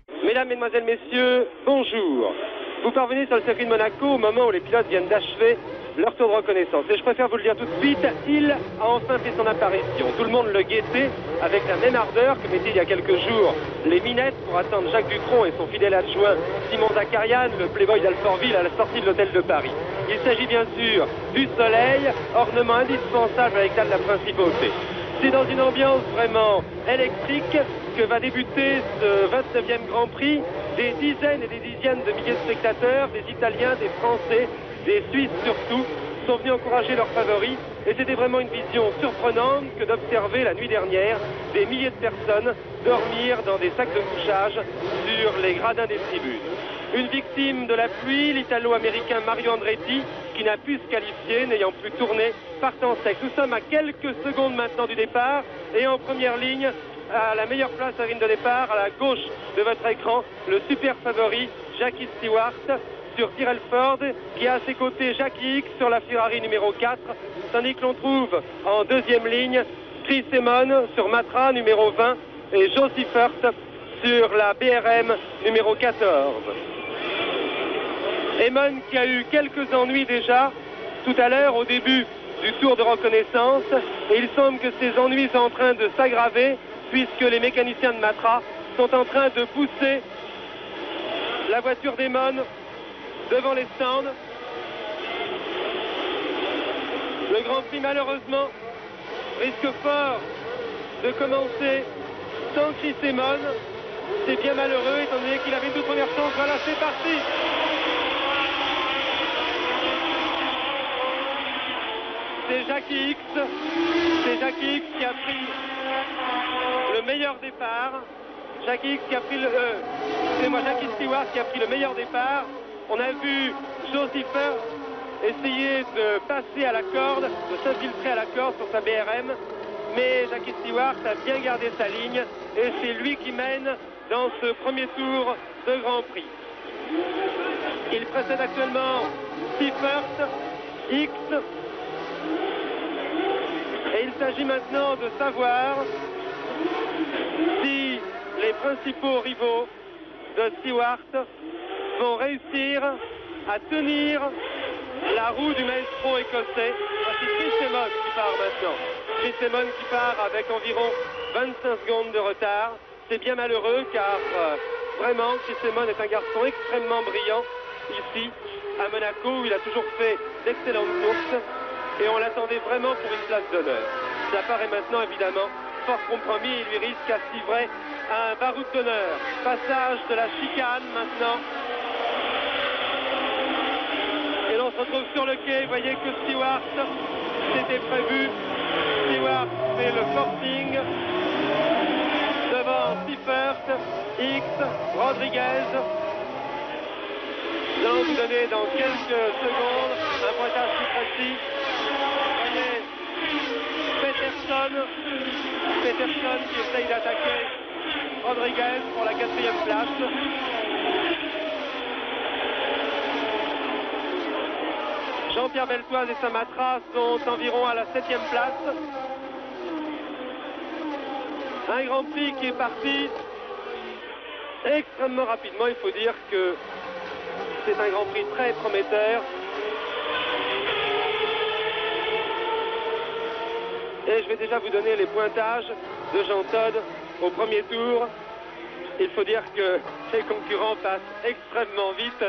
Mesdames, Mesdemoiselles, Messieurs, bonjour. Vous parvenez sur le circuit de Monaco au moment où les pilotes viennent d'achever leur tour de reconnaissance. Et je préfère vous le dire tout de suite, il a enfin fait son apparition. Tout le monde le guettait avec la même ardeur que mettaient il y a quelques jours les minettes pour attendre Jacques Dutronc et son fidèle adjoint Simon Zakarian, le playboy d'Alfortville, à la sortie de l'hôtel de Paris. Il s'agit bien sûr du soleil, ornement indispensable avec de la principauté. C'est dans une ambiance vraiment électrique que va débuter ce 29e Grand Prix. Des dizaines et des dizaines de milliers de spectateurs, des Italiens, des Français, des Suisses surtout, sont venus encourager leurs favoris. Et c'était vraiment une vision surprenante que d'observer la nuit dernière des milliers de personnes dormir dans des sacs de couchage sur les gradins des tribunes. Une victime de la pluie, l'Italo-américain Mario Andretti, qui n'a pu se qualifier, n'ayant plus tourné, partant sec. Nous sommes à quelques secondes maintenant du départ et en première ligne, à la meilleure place à la ligne de départ, à la gauche de votre écran, le super favori Jackie Stewart sur Tyrrell Ford, qui a à ses côtés Jackie X sur la Ferrari numéro 4, tandis que l'on trouve en deuxième ligne Chris Amon sur Matra numéro 20 et Joe Seifert sur la BRM numéro 14. Amon qui a eu quelques ennuis déjà tout à l'heure au début du tour de reconnaissance, et il semble que ces ennuis sont en train de s'aggraver puisque les mécaniciens de Matra sont en train de pousser la voiture d'Amon devant les stands. Le Grand Prix malheureusement risque fort de commencer sans Chris Amon. C'est bien malheureux étant donné qu'il avait une toute première chance. Voilà, c'est parti. C'est Jackie X. C'est Jackie X qui a pris le meilleur départ. Jackie X qui a pris Jackie Stewart qui a pris le meilleur départ. On a vu Joe Seifert essayer de passer à la corde, de s'infiltrer à la corde sur sa BRM. Mais Jackie Stewart a bien gardé sa ligne et c'est lui qui mène dans ce premier tour de Grand Prix. Il précède actuellement Seifert, X. Et il s'agit maintenant de savoir si les principaux rivaux de Stewart vont réussir à tenir la roue du maestro écossais. Voici Chris Amon qui part maintenant. Chris Amon qui part avec environ 25 secondes de retard. C'est bien malheureux car vraiment Chris Amon est un garçon extrêmement brillant ici à Monaco où il a toujours fait d'excellentes courses et on l'attendait vraiment pour une place d'honneur. Ça paraît maintenant évidemment fort compromis, il lui risque à se livrer à un baroud d'honneur. Passage de la chicane maintenant. Et l'on se retrouve sur le quai, vous voyez que Stewart, c'était prévu. Stewart fait le forcing devant Seifert, X, Rodriguez. Nous allons vous donner dans quelques secondes un pointage plus précis. Vous voyez Peterson qui essaye d'attaquer Rodriguez pour la 4e place. Jean-Pierre Beltoise et Samatra sont environ à la 7e place. Un Grand Prix qui est parti extrêmement rapidement. Il faut dire que c'est un Grand Prix très prometteur. Et je vais déjà vous donner les pointages de Jean Todt au premier tour. Il faut dire que ses concurrents passent extrêmement vite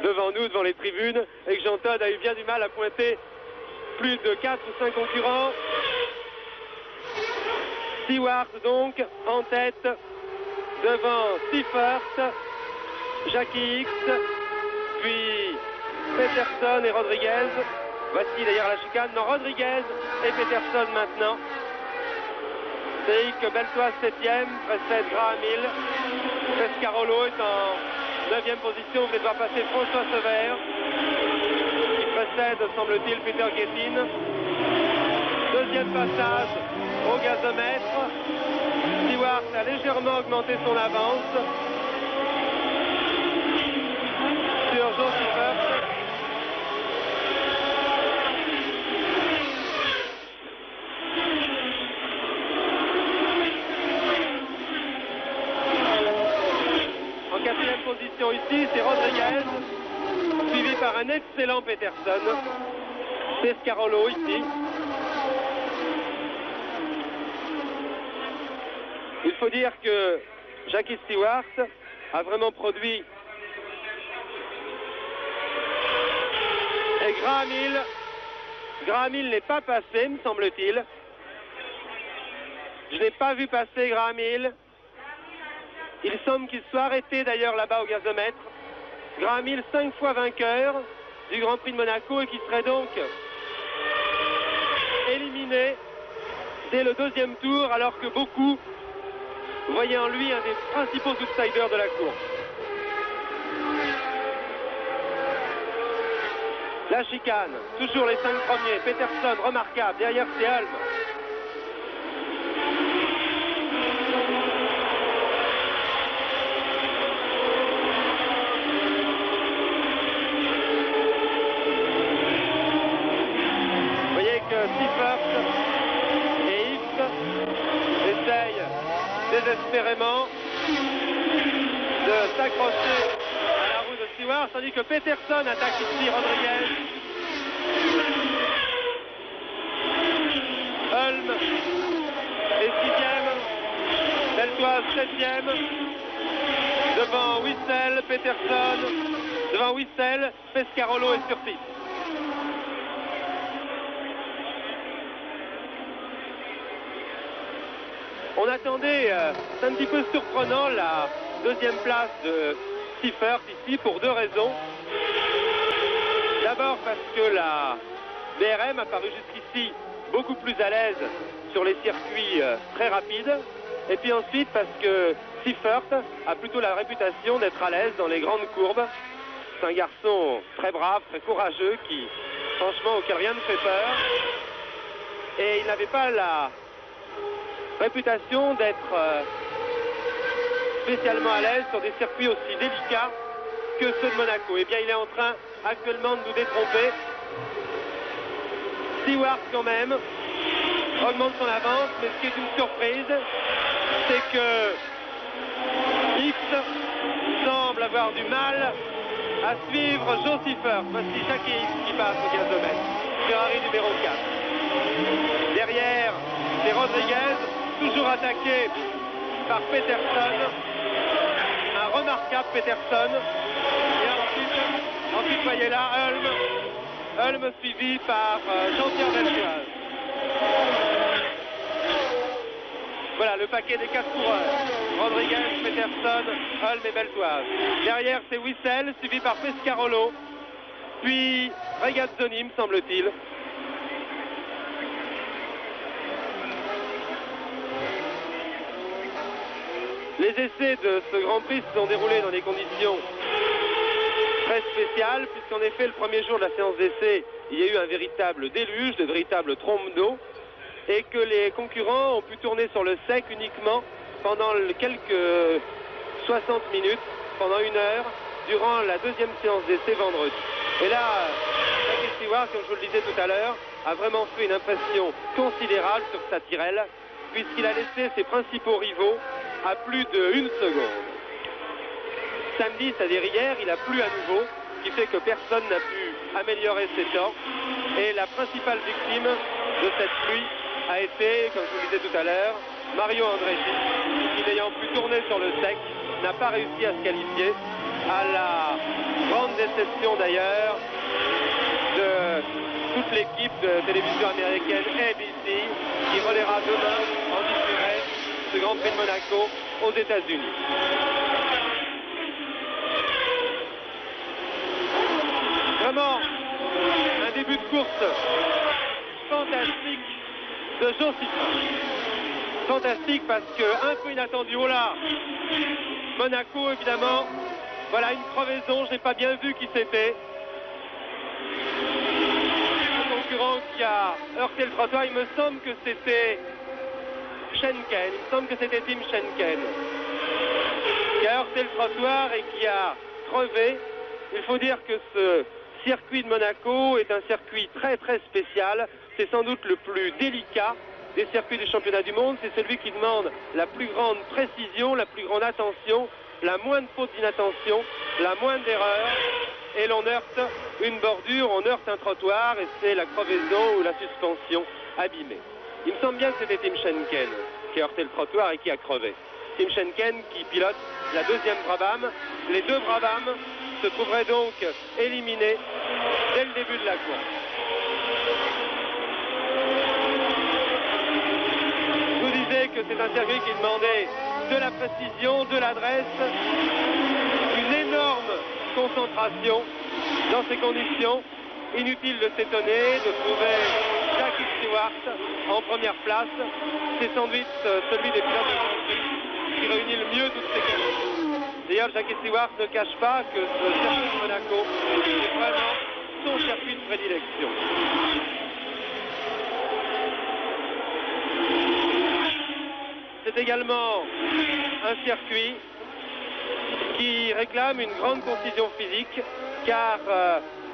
devant nous, devant les tribunes, et que Jean Todt a eu bien du mal à pointer plus de 4 ou 5 concurrents. Stewart donc en tête devant Seifert, Jackie X, puis Peterson et Rodriguez. Voici d'ailleurs la chicane. Non, Rodriguez et Peterson maintenant. C'est que Beltoise 7e, précède Graham Hill. Pescarolo est en 9e position. Vous allez devoir passer François Sever, qui précède, semble-t-il, Peter Gettin. Deuxième passage au gazomètre. Stewart a légèrement augmenté son avance sur Joe Seifert. position ici, c'est Rodriguez, suivi par un excellent Peterson. Pescarolo ici. Il faut dire que Jackie Stewart a vraiment produit. Et Graham Hill n'est pas passé, me semble-t-il. Je n'ai pas vu passer Graham Hill. Il semble qu'il soit arrêté d'ailleurs là-bas au gazomètre. Graham Hill, 5 fois vainqueur du Grand Prix de Monaco et qui serait donc éliminé dès le deuxième tour, alors que beaucoup voyaient en lui un des principaux outsiders de la course. La chicane, toujours les 5 premiers. Peterson, remarquable. Derrière, c'est Hulme. Vous voyez que Seifert et X essayent désespérément de s'accrocher à la roue de Stewart, tandis que Peterson attaque ici Rodriguez. Hulme est 6e, Beltoise 7e, devant Wissel, Peterson, devant Wissel, Pescarolo est sur piste. On attendait, c'est un petit peu surprenant, la deuxième place de Seifert ici pour 2 raisons. D'abord parce que la BRM a paru jusqu'ici beaucoup plus à l'aise sur les circuits très rapides. Et puis ensuite parce que Seifert a plutôt la réputation d'être à l'aise dans les grandes courbes. C'est un garçon très brave, très courageux, qui, franchement, auquel rien ne fait peur. Et il n'avait pas la réputation d'être spécialement à l'aise sur des circuits aussi délicats que ceux de Monaco. Eh bien, il est en train actuellement de nous détromper. Stewart, quand même, augmente son avance, mais ce qui est une surprise, c'est que X semble avoir du mal à suivre Joe Seifert. Voici Jackie X qui passe au gazomètre. Ferrari numéro 4. Derrière, c'est Rodriguez, toujours attaqué par Peterson. Un remarquable Peterson. Et ensuite voyez là, Hulme suivi par Jean-Pierre Beltoise. Voilà le paquet des 4 coureurs. Rodriguez, Peterson, Hulme et Beltoise. Derrière, c'est Wissel, suivi par Pescarolo. Puis Regazzoni, me semble-t-il. Les essais de ce Grand Prix se sont déroulés dans des conditions très spéciales, puisqu'en effet, le premier jour de la séance d'essai, il y a eu un véritable déluge, de véritables trombes d'eau, et que les concurrents ont pu tourner sur le sec uniquement pendant quelques 60 minutes, pendant 1 heure, durant la deuxième séance d'essai vendredi. Et là, Jackie Stewart, comme je vous le disais tout à l'heure, a vraiment fait une impression considérable sur sa Tyrrell, puisqu'il a laissé ses principaux rivaux à plus de 1 seconde. Samedi, c'est-à-dire hier, il a plu à nouveau, ce qui fait que personne n'a pu améliorer ses temps. Et la principale victime de cette pluie a été, comme je vous le disais tout à l'heure, Mario Andretti, qui n'ayant pu tourner sur le sec, n'a pas réussi à se qualifier, à la grande déception d'ailleurs de toute l'équipe de télévision américaine ABC, qui relaiera demain en différé ce Grand Prix de Monaco aux États-Unis. Vraiment un début de course fantastique de Joe Seifert. Fantastique parce que un peu inattendu. Oh là, Monaco évidemment. Voilà une crevaison, je n'ai pas bien vu qui c'était. Un concurrent qui a heurté le trottoir, il me semble que c'était Schenken, il me semble que c'était Tim Schenken qui a heurté le trottoir et qui a crevé. Il faut dire que ce circuit de Monaco est un circuit très très spécial. C'est sans doute le plus délicat des circuits du championnat du monde. C'est celui qui demande la plus grande précision, la plus grande attention la moindre faute d'inattention, la moindre erreur, et l'on heurte une bordure, on heurte un trottoir, et c'est la crevaison ou la suspension abîmée. Il me semble bien que c'était Tim Schenken qui a heurté le trottoir et qui a crevé. Tim Schenken qui pilote la deuxième Brabham. Les deux Brabham se trouveraient donc éliminés dès le début de la course. Je vous disais que c'est un circuit qui demandait de la précision, de l'adresse, une énorme concentration dans ces conditions. Inutile de s'étonner de trouver Jackie Stewart en première place. C'est sans doute celui des pilotes de Grand Prix qui réunit le mieux toutes ces qualités. D'ailleurs, Jackie Stewart ne cache pas que ce circuit de Monaco est vraiment son circuit de prédilection. C'est également un circuit qui réclame une grande concision physique car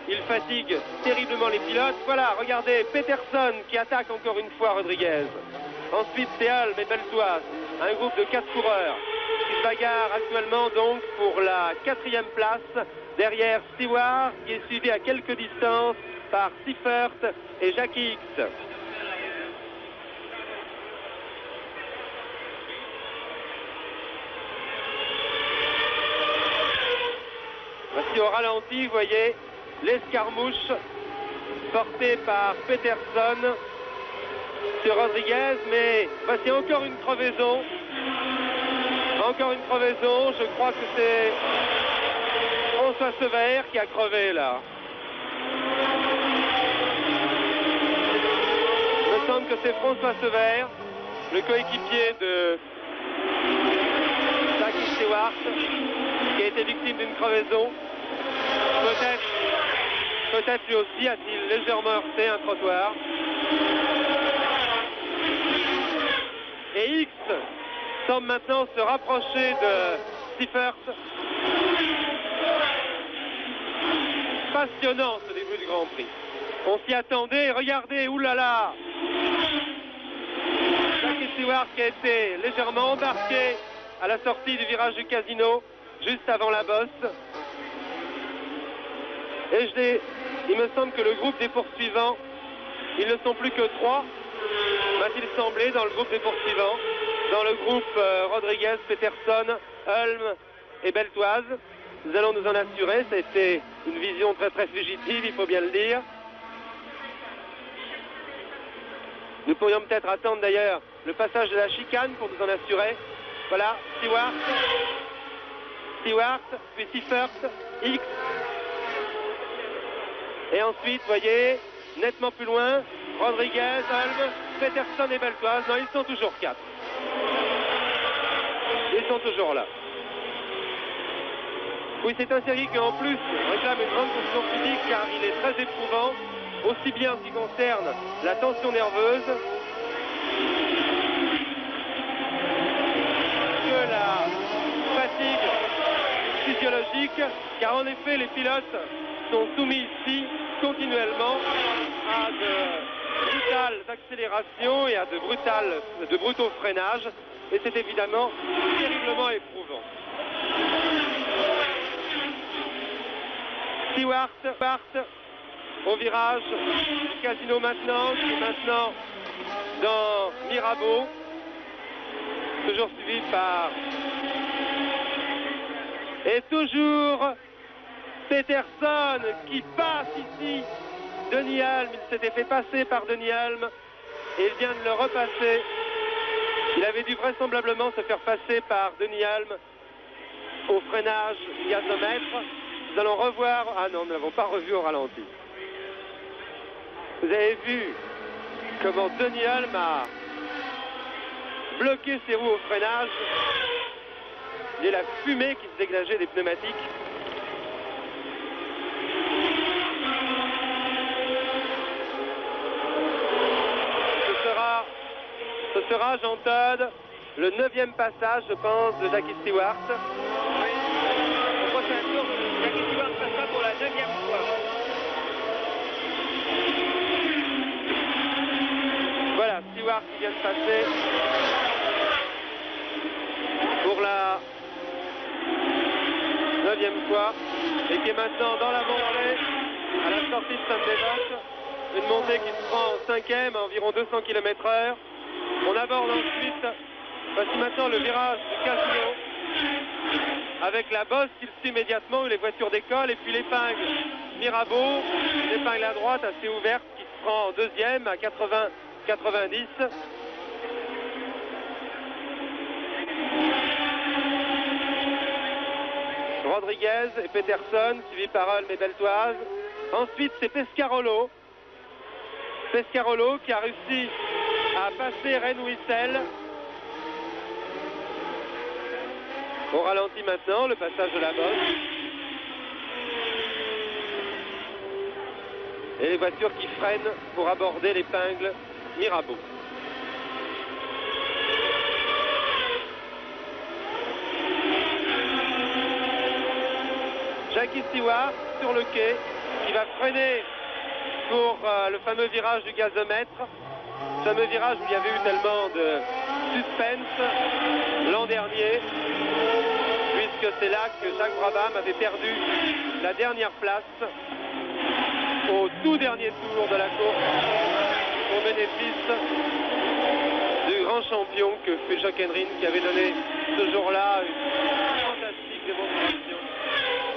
il fatigue terriblement les pilotes. Voilà, regardez, Peterson qui attaque encore une fois Rodriguez. Ensuite, c'est Hulme et Beltoise, un groupe de 4 coureurs qui se bagarrent actuellement donc pour la 4e place derrière Stewart qui est suivi à quelques distances par Seifert et Jackie X. Voici au ralenti, vous voyez, l'escarmouche portée par Peterson sur Rodriguez, mais voici encore une crevaison. Encore une crevaison, je crois que c'est François Sever qui a crevé là. Il me semble que c'est François Sever, le coéquipier de Jackie Stewart, qui a été victime d'une crevaison. Peut-être lui aussi a-t-il légèrement heurté un trottoir. Et X semble maintenant se rapprocher de Seifert. Passionnant ce début du Grand Prix. On s'y attendait, regardez, oulala. Jackie Stewart qui a été légèrement embarqué à la sortie du virage du Casino, juste avant la bosse. Et il me semble que le groupe des poursuivants, ils ne sont plus que 3, m'a-t-il semblé, dans le groupe des poursuivants. Dans le groupe Rodriguez, Peterson, Hulme et Beltoise. Nous allons nous en assurer, c'était une vision très très fugitive, il faut bien le dire. Nous pourrions peut-être attendre d'ailleurs le passage de la chicane pour nous en assurer. Voilà, Stewart, puis Seifert, X. Et ensuite, vous voyez, nettement plus loin, Rodriguez, Hulme, Peterson et Beltoise. Non, ils sont toujours 4. Ils sont toujours là. Oui, c'est un circuit qui en plus réclame une grande condition physique car il est très éprouvant, aussi bien en ce qui concerne la tension nerveuse que la fatigue physiologique, car en effet les pilotes sont soumis ici continuellement à de brutales accélérations et à de brutaux freinages, et c'est évidemment terriblement éprouvant. Stewart au virage du Casino maintenant, qui est maintenant dans Mirabeau, toujours suivi par... Et toujours Peterson qui passe ici Denis Hulme. Il s'était fait passer par Denis Hulme et il vient de le repasser. Il avait dû vraisemblablement se faire passer par Denis Hulme au freinage gazomètre. Nous allons revoir... Ah non, nous ne l'avons pas revu au ralenti. Vous avez vu comment Denis Hulme a bloqué ses roues au freinage. Il y a la fumée qui se dégageait des pneumatiques. Ce sera, Jean Todt, le 9e passage, je pense, de Jackie Stewart. Oui. Au prochain tour, Jackie Stewart passera pour la 9e fois. Voilà, Stewart qui vient de passer pour la deuxième fois et qui est maintenant dans la montée à la sortie de Sainte-Dévote. Une montée qui se prend en cinquième à environ 200 km/h. On aborde ensuite, voici maintenant le virage du Casino avec la bosse qui le suit immédiatement où les voitures décollent et puis l'épingle Mirabeau, l'épingle à droite assez ouverte qui se prend en deuxième à 80-90. Rodriguez et Peterson, suivi par Ulm et Beltoise. Ensuite, c'est Pescarolo. Pescarolo qui a réussi à passer Rennes-Wissel. On ralentit maintenant le passage de la bosse. Et les voitures qui freinent pour aborder l'épingle Mirabeau. Jackie Stewart sur le quai qui va freiner pour le fameux virage du gazomètre. Ce fameux virage où il y avait eu tellement de suspense l'an dernier, puisque c'est là que Jacques Brabham avait perdu la dernière place au tout dernier tour de la course au bénéfice du grand champion que fut Jochenrin, qui avait donné ce jour-là une fantastique démonstration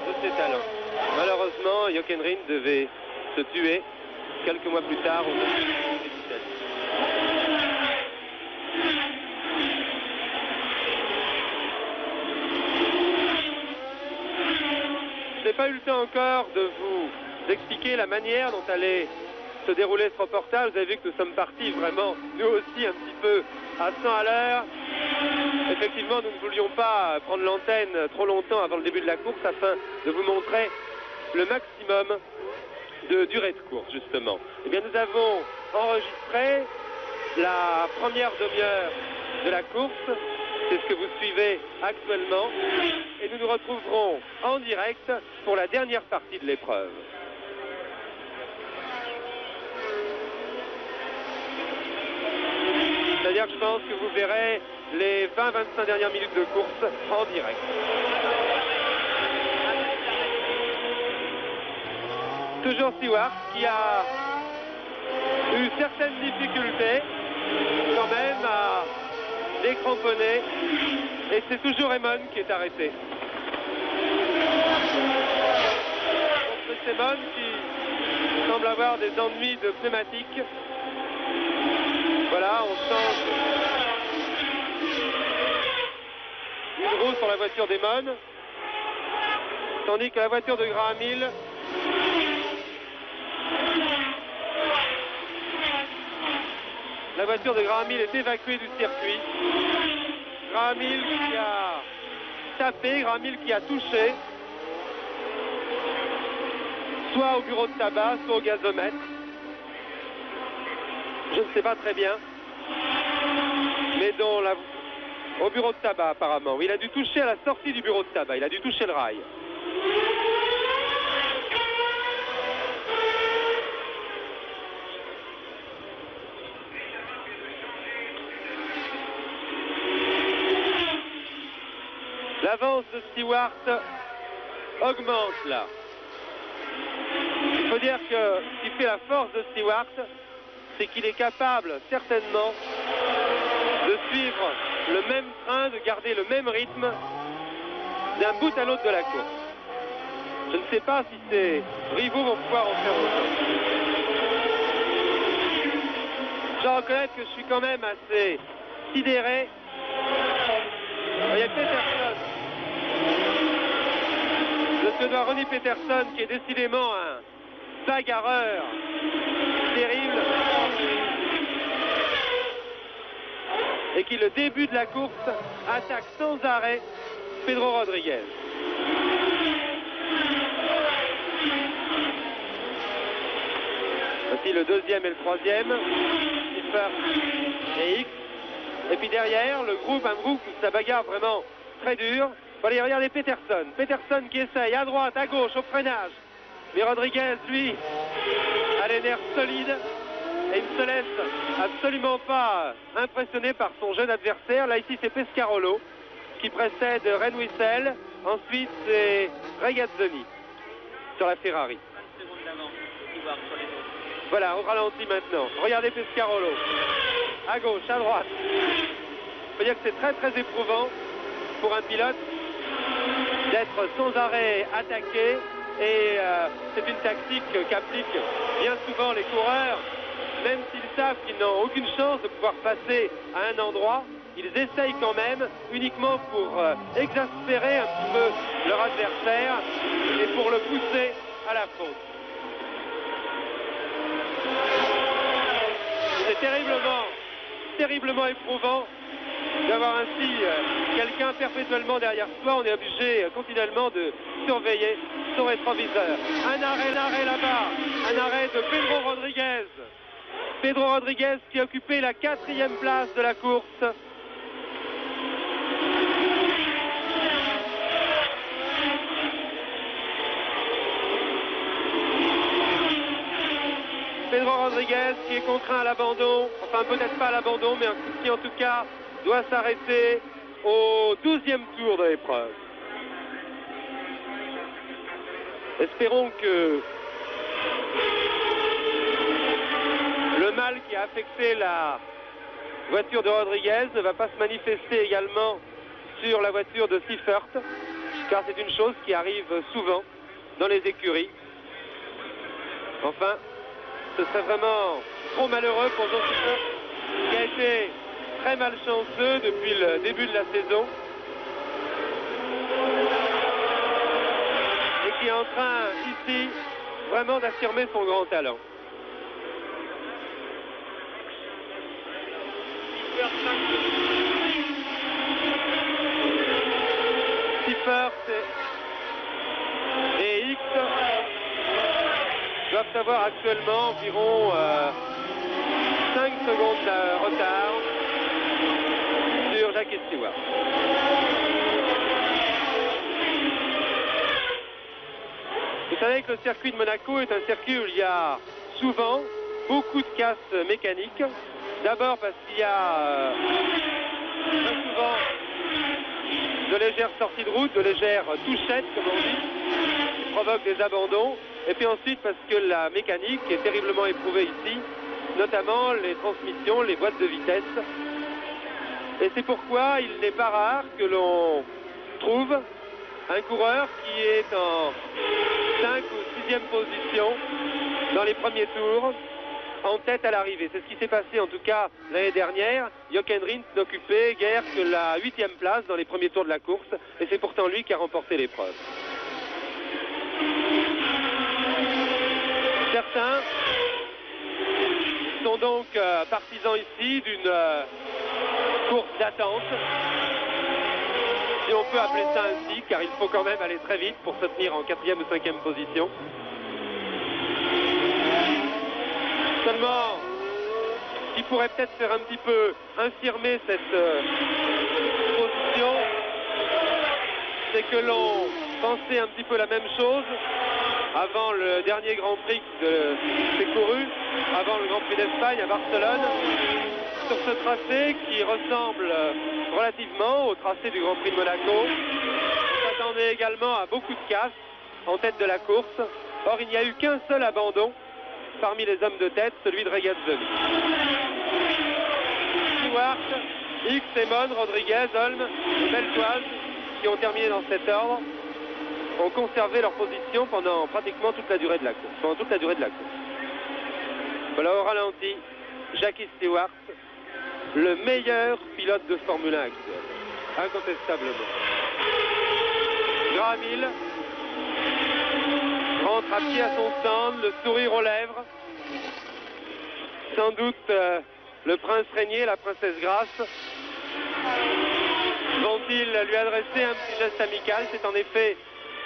de ses talents. Malheureusement, Jochenrin devait se tuer quelques mois plus tard au Je n'ai pas eu le temps encore de vous expliquer la manière dont allait se dérouler ce reportage. Vous avez vu que nous sommes partis vraiment, nous aussi, un petit peu à 100 à l'heure. Effectivement, nous ne voulions pas prendre l'antenne trop longtemps avant le début de la course afin de vous montrer le maximum de durée de course, justement. Eh bien, nous avons enregistré la première demi-heure de la course. C'est ce que vous suivez actuellement. Et nous nous retrouverons en direct pour la dernière partie de l'épreuve. C'est-à-dire que je pense que vous verrez les 20-25 dernières minutes de course en direct. Toujours Stewart qui a eu certaines difficultés quand même à décramponner, et c'est toujours Emon qui est arrêté. C'est Emon qui semble avoir des ennuis de pneumatique. Voilà, on change une roue sur la voiture d'Emon, tandis que la voiture de Graham Hill est évacuée du circuit. Graham Hill qui a tapé, Graham Hill qui a touché, soit au bureau de tabac, soit au gazomètre. Je ne sais pas très bien, mais au bureau de tabac apparemment. Oui, il a dû toucher à la sortie du bureau de tabac, il a dû toucher le rail. L'avance de Stewart augmente là. Il faut dire que ce qui fait la force de Stewart, c'est qu'il est capable certainement de suivre le même train, de garder le même rythme d'un bout à l'autre de la course. Je ne sais pas si ses rivaux vont pouvoir en faire autant. Je dois reconnaître que je suis quand même assez sidéré. Il y a Peterson, le Suédois Ronnie Peterson, qui est décidément un bagarreur terrible et qui, le début de la course, attaque sans arrêt Pedro Rodriguez. Voici le deuxième et le troisième, Schiffer et X. Et puis derrière, un groupe où ça bagarre vraiment très dur. Allez, regardez Peterson. Peterson qui essaye à droite, à gauche, au freinage. Mais Rodriguez, lui, a les nerfs solides et il ne se laisse absolument pas impressionner par son jeune adversaire. Là, ici, c'est Pescarolo qui précède Rennes-Wissel Ensuite, c'est Regazzoni sur la Ferrari. 20 secondes d'avance, Stewart sur les autres. Voilà, au ralenti maintenant. Regardez Pescarolo. À gauche, à droite. Il faut dire que c'est très très éprouvant pour un pilote d'être sans arrêt attaqué. Et c'est une tactique qu'appliquent bien souvent les coureurs. Même s'ils savent qu'ils n'ont aucune chance de pouvoir passer à un endroit, ils essayent quand même, uniquement pour exaspérer un petit peu leur adversaire et pour le pousser à la faute. C'est terriblement éprouvant d'avoir ainsi quelqu'un perpétuellement derrière soi. On est obligé continuellement de surveiller son rétroviseur. Un arrêt là-bas, un arrêt de Pedro Rodriguez. Pedro Rodriguez qui a occupé la 4e place de la course. Pedro Rodriguez qui est contraint à l'abandon, enfin peut-être pas à l'abandon, mais qui en tout cas doit s'arrêter au 12e tour de l'épreuve. Espérons que le mal qui a affecté la voiture de Rodriguez ne va pas se manifester également sur la voiture de Seifert, car c'est une chose qui arrive souvent dans les écuries. Enfin, ce serait vraiment trop malheureux pour Jean Seifert, qui a été très malchanceux depuis le début de la saison et qui est en train ici vraiment d'affirmer son grand talent. Seifert et X doivent avoir actuellement environ 5 secondes de retard sur Jacques Stewart. Vous savez que le circuit de Monaco est un circuit où il y a souvent beaucoup de casses mécaniques. D'abord parce qu'il y a très souvent de légères sorties de route, de légères touchettes, comme on dit, qui provoquent des abandons. Et puis ensuite parce que la mécanique est terriblement éprouvée ici, notamment les transmissions, les boîtes de vitesse. Et c'est pourquoi il n'est pas rare que l'on trouve un coureur qui est en 5 ou 6e position dans les premiers tours, en tête à l'arrivée. C'est ce qui s'est passé en tout cas l'année dernière. Jochen Rindt n'occupait guère que la 8e place dans les premiers tours de la course, et c'est pourtant lui qui a remporté l'épreuve. Certains sont donc partisans ici d'une course d'attente, si on peut appeler ça ainsi, car il faut quand même aller très vite pour se tenir en 4e ou 5e position. Seulement, ce qui pourrait peut-être faire un petit peu infirmer cette position, c'est que l'on pensait un petit peu la même chose avant le dernier Grand Prix de s'est couru, avant le Grand Prix d'Espagne à Barcelone, sur ce tracé qui ressemble relativement au tracé du Grand Prix de Monaco. On s'attendait également à beaucoup de casses en tête de la course. Or, il n'y a eu qu'un seul abandon parmi les hommes de tête, celui de Regazzoni. Stewart, X, Simon, Rodriguez, Holm, Beltoise, qui ont terminé dans cet ordre, ont conservé leur position pendant pratiquement toute la durée de la course. Voilà au ralenti, Jacques Stewart, le meilleur pilote de Formule 1 actuel, incontestablement. Graham Hill rentre à pied à son stand, le sourire aux lèvres. Sans doute le prince régné, la princesse Grace vont-ils lui adresser un petit geste amical. C'est en effet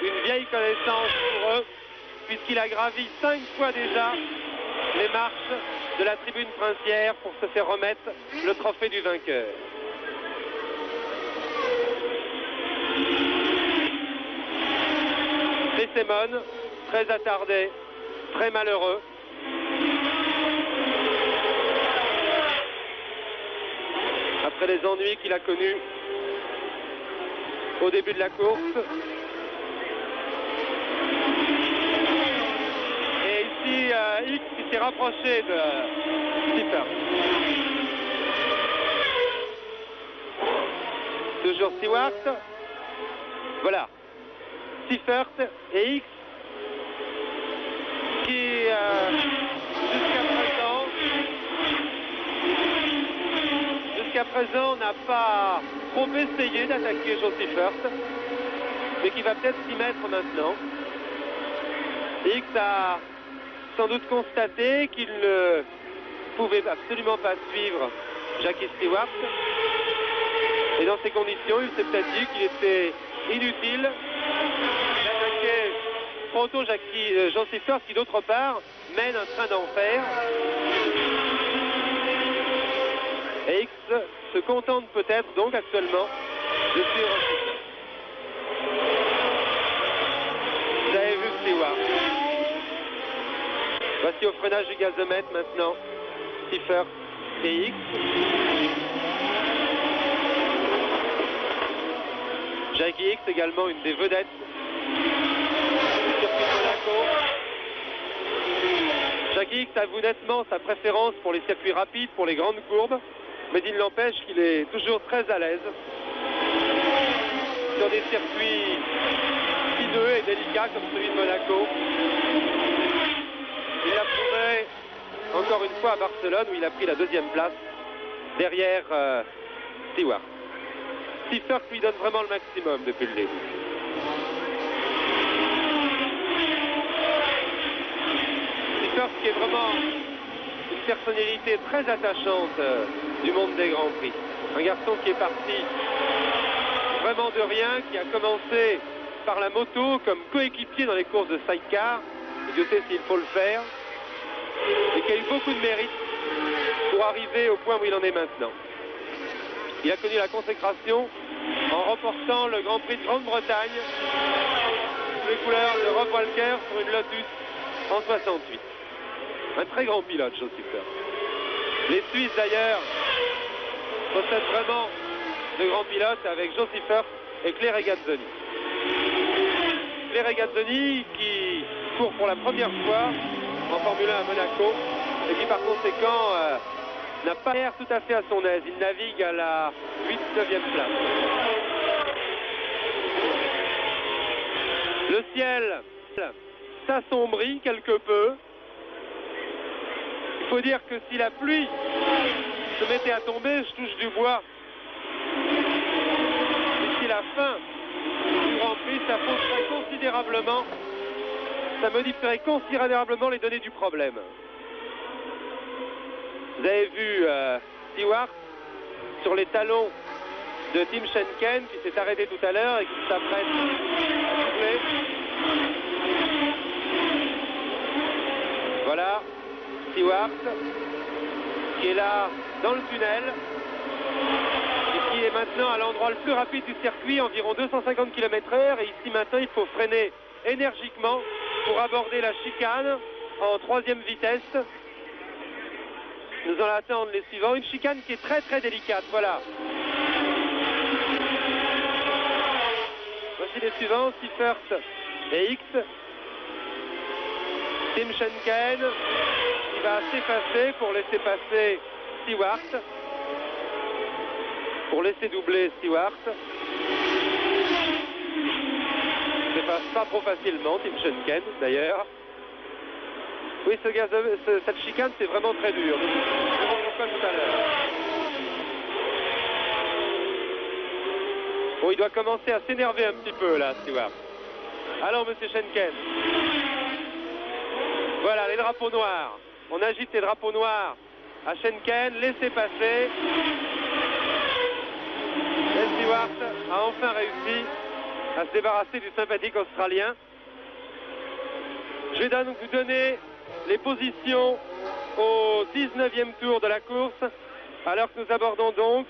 une vieille connaissance pour eux, puisqu'il a gravi 5 fois déjà les marches de la tribune princière pour se faire remettre le trophée du vainqueur. Et Simon, très attardé, très malheureux. Après les ennuis qu'il a connus au début de la course. Et ici, X qui s'est rapproché de Seifert. Toujours Stewart. Voilà. Seifert et X qui, jusqu'à présent, n'a pas trop essayé d'attaquer Joe Seifert, mais qui va peut-être s'y mettre maintenant. X a sans doute constaté qu'il ne pouvait absolument pas suivre Jackie Stewart. Et dans ces conditions, il s'est peut-être dit qu'il était inutile d'attaquer trop tôt Jean Seifert, qui d'autre part mène un train d'enfer. Et X se contente peut-être donc actuellement de suivre. Vous avez vu Stewart. Voici au freinage du gazomètre maintenant Seifert et X. Jackie X également une des vedettes du circuit de Monaco. Jackie X avoue nettement sa préférence pour les circuits rapides, pour les grandes courbes, mais il n'empêche qu'il est toujours très à l'aise sur des circuits spineux et délicats comme celui de Monaco. Il l'a prouvé encore une fois à Barcelone où il a pris la 2e place derrière Stewart. Seifert lui donne vraiment le maximum depuis le début. Seifert qui est vraiment une personnalité très attachante du monde des Grands Prix. Un garçon qui est parti vraiment de rien, qui a commencé par la moto comme coéquipier dans les courses de sidecar. Et Dieu sait s'il faut le faire. Et qui a eu beaucoup de mérite pour arriver au point où il en est maintenant. Il a connu la consécration en remportant le Grand Prix de Grande-Bretagne sous les couleurs de Rob Walker sur une Lotus en 68. Un très grand pilote, Joe Seifert. Les Suisses d'ailleurs possèdent vraiment de grands pilotes avec Joe Seifert et Clay Regazzoni. Clay Regazzoni qui court pour la première fois en Formule 1 à Monaco et qui par conséquent n'a pas l'air tout à fait à son aise. Il navigue à la 8-9e place. Le ciel s'assombrit quelque peu. Il faut dire que si la pluie se mettait à tomber, je touche du bois, d'ici la fin du Grand Prix, ça fausserait considérablement, ça modifierait considérablement les données du problème. Vous avez vu Stewart sur les talons de Tim Schenken qui s'est arrêté tout à l'heure et qui s'apprête à doubler. Voilà Stewart qui est là dans le tunnel et qui est maintenant à l'endroit le plus rapide du circuit, environ 250 km/h. Et ici maintenant il faut freiner énergiquement pour aborder la chicane en 3e vitesse. Nous allons attendre les suivants. Une chicane qui est très très délicate. Voilà. Voici les suivants. Seifert et X. Tim Schenken qui va s'effacer pour laisser passer Stewart. Pour laisser doubler Stewart. Il ne passe pas trop facilement, Tim Schenken d'ailleurs. Oui, cette chicane, c'est vraiment très dur. Je vais voir pourquoi tout à l'heure. Bon, il doit commencer à s'énerver un petit peu, là, Stewart. Allons, monsieur Schenken. Voilà, les drapeaux noirs. On agite les drapeaux noirs à Schenken. Laissez passer. Et Stewart a enfin réussi à se débarrasser du sympathique Australien. Je vais donc vous donner les positions au 19e tour de la course, alors que nous abordons donc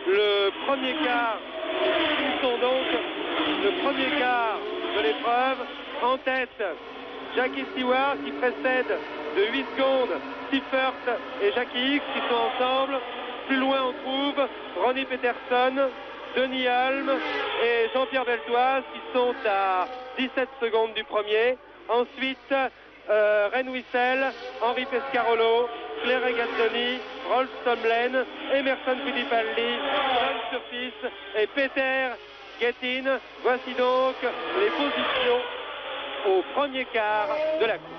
le premier quart. Nous sont donc le premier quart de l'épreuve. En tête, Jackie Stewart qui précède de 8 secondes Seifert et Jackie X qui sont ensemble. Plus loin, on trouve Ronnie Peterson, Denis Hulme et Jean-Pierre Beltoise qui sont à 17 secondes du premier. Ensuite, Ren Wissel, Henri Pescarolo, Claire Regazzoni, Rolf Stomlen, Emerson Fittipaldi, John Surtees et Peter Gettin. Voici donc les positions au premier quart de la course.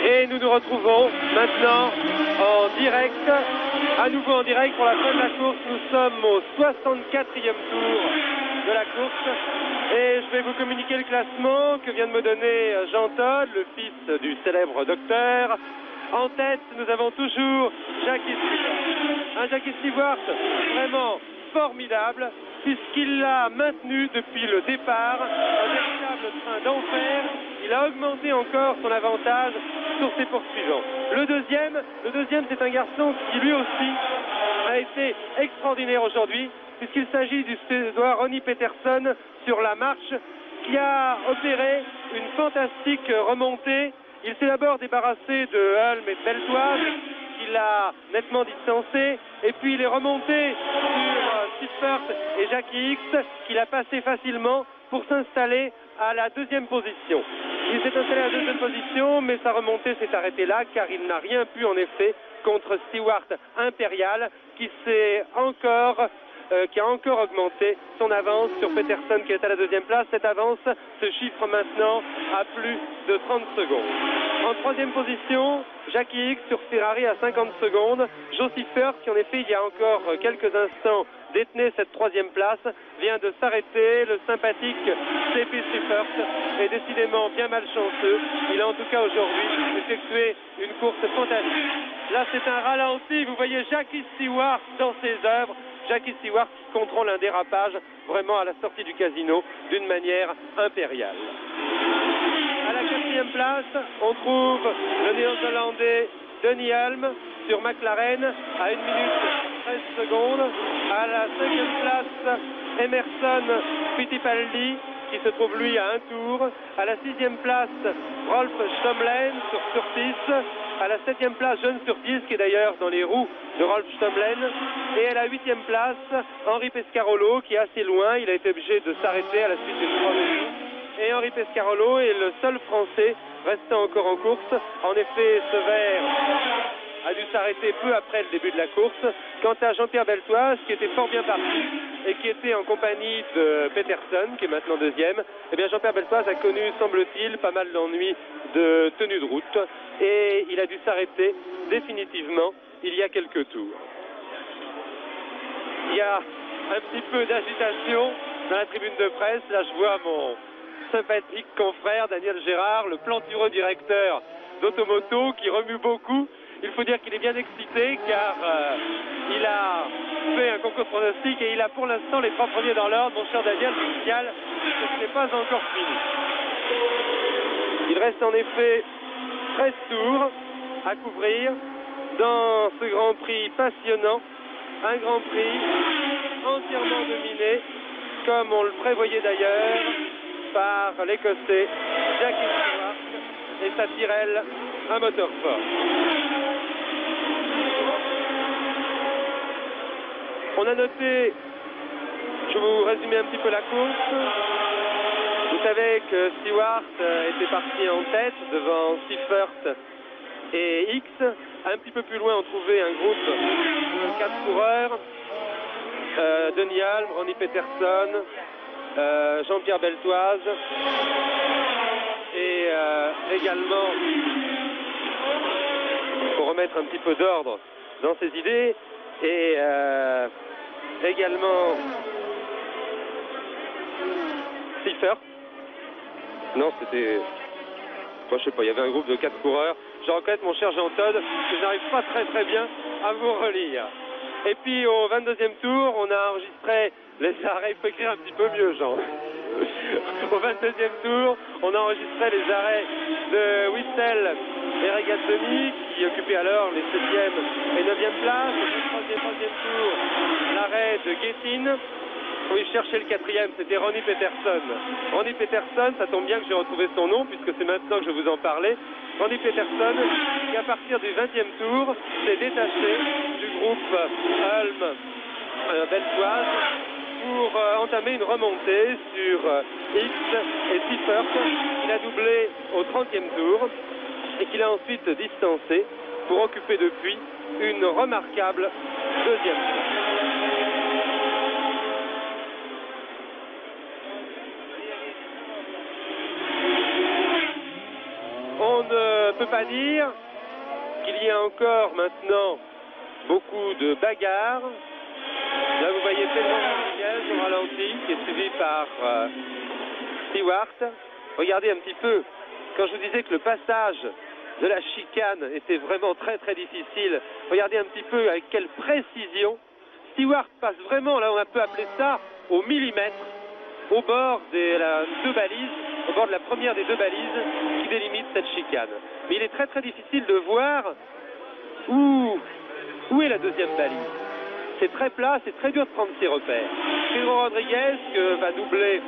Et nous nous retrouvons maintenant en direct, à nouveau en direct pour la fin de la course. Nous sommes au 64e tour de la course et je vais vous communiquer le classement que vient de me donner Jean Todt, le fils du célèbre docteur. En tête, nous avons toujours Jackie Stewart. Un Jackie Stewart vraiment formidable puisqu'il l'a maintenu depuis le départ, un véritable train d'enfer. Il a augmenté encore son avantage sur ses poursuivants. Le deuxième, c'est un garçon qui lui aussi a été extraordinaire aujourd'hui, puisqu'il s'agit du Suédois Ronnie Peterson sur la marche, qui a opéré une fantastique remontée. Il s'est d'abord débarrassé de Hulme et de Beltoise, qu'il a nettement distancé, et puis il est remonté sur Siffert et Jackie X, qu'il a passé facilement pour s'installer à la deuxième position. Il s'est installé à la deuxième position, mais sa remontée s'est arrêtée là, car il n'a rien pu en effet contre Stewart Impérial, qui a encore augmenté son avance sur Peterson, qui est à la deuxième place. Cette avance se chiffre maintenant à plus de 30 secondes. En troisième position, Jackie X sur Ferrari à 50 secondes. Joe Siffert, qui en effet il y a encore quelques instants détenait cette troisième place, vient de s'arrêter. Le sympathique C.P. Siffert est décidément bien malchanceux. Il a en tout cas aujourd'hui effectué une course fantastique. Là c'est un ralenti, vous voyez Jackie Stewart dans ses œuvres. Jackie Stewart qui contrôle un dérapage vraiment à la sortie du casino d'une manière impériale. À la quatrième place, on trouve le néo-zélandais Denny Hulme sur McLaren à 1 minute 13 secondes. À la cinquième place, Emerson Fittipaldi qui se trouve lui à un tour. À la sixième place, Rolf Stomlen sur Surtees. À la septième place, John Surtees qui est d'ailleurs dans les roues de Rolf Stomlen. Et à la huitième place, Henri Pescarolo qui est assez loin. Il a été obligé de s'arrêter à la suite d'une promotion. Et Henri Pescarolo est le seul Français restant encore en course. En effet, ce vert a dû s'arrêter peu après le début de la course. Quant à Jean-Pierre Beltoise, qui était fort bien parti et qui était en compagnie de Peterson, qui est maintenant deuxième, eh bien Jean-Pierre Beltoise a connu, semble-t-il, pas mal d'ennuis de tenue de route et il a dû s'arrêter définitivement il y a quelques tours. Il y a un petit peu d'agitation dans la tribune de presse. Là, je vois mon sympathique confrère Daniel Gérard, le plantureux directeur d'Automoto, qui remue beaucoup. Il faut dire qu'il est bien excité car il a fait un concours pronostic et il a pour l'instant les 3 premiers dans l'ordre. Mon cher Daniel, je signale que ce n'est pas encore fini. Il reste en effet 13 tours à couvrir dans ce Grand Prix passionnant. Un Grand Prix entièrement dominé, comme on le prévoyait d'ailleurs, par l'Écossais Jackie Stewart et sa Tyrrell, un moteur fort. On a noté, je vais vous résumer un petit peu la course. Vous savez que Stewart était parti en tête devant Siffert et X. Un petit peu plus loin, on trouvait un groupe de 4 coureurs. Denny Hulme, Ronnie Peterson, Jean-Pierre Beltoise et également, pour remettre un petit peu d'ordre dans ses idées, et également Siffert. Non, c'était... Moi, je sais pas, il y avait un groupe de 4 coureurs. Je reconnais mon cher Jean Todt que je n'arrive pas très bien à vous relire. Et puis au 22e tour, on a enregistré les arrêts. Il faut écrire un petit peu mieux, Jean. Au 22e tour, on a enregistré les arrêts de Wissel et Regazzoni, qui occupaient alors les 7e et 9e places. Au 3e tour, l'arrêt de Gettin. Oui, cherchez le quatrième, c'était Ronnie Peterson. Ronnie Peterson, ça tombe bien que j'ai retrouvé son nom puisque c'est maintenant que je vous en parlais. Ronnie Peterson, qui à partir du 20e tour s'est détaché du groupe Ulm belsoise pour entamer une remontée sur X et Seifert. Il a doublé au 30e tour et qu'il a ensuite distancé pour occuper depuis une remarquable deuxième place. On ne peut pas dire qu'il y a encore maintenant beaucoup de bagarres. Là, vous voyez Pedro Rodriguez au ralenti, qui est suivi par Stewart. Regardez un petit peu, quand je vous disais que le passage de la chicane était vraiment très très difficile, regardez un petit peu avec quelle précision Stewart passe vraiment, là on peut appeler ça au millimètre, au bord des deux balises, au bord de la première des deux balises qui délimite cette chicane. Mais il est très très difficile de voir où est la deuxième balise. C'est très plat, c'est très dur de prendre ses repères. Pedro Rodriguez, que va doubler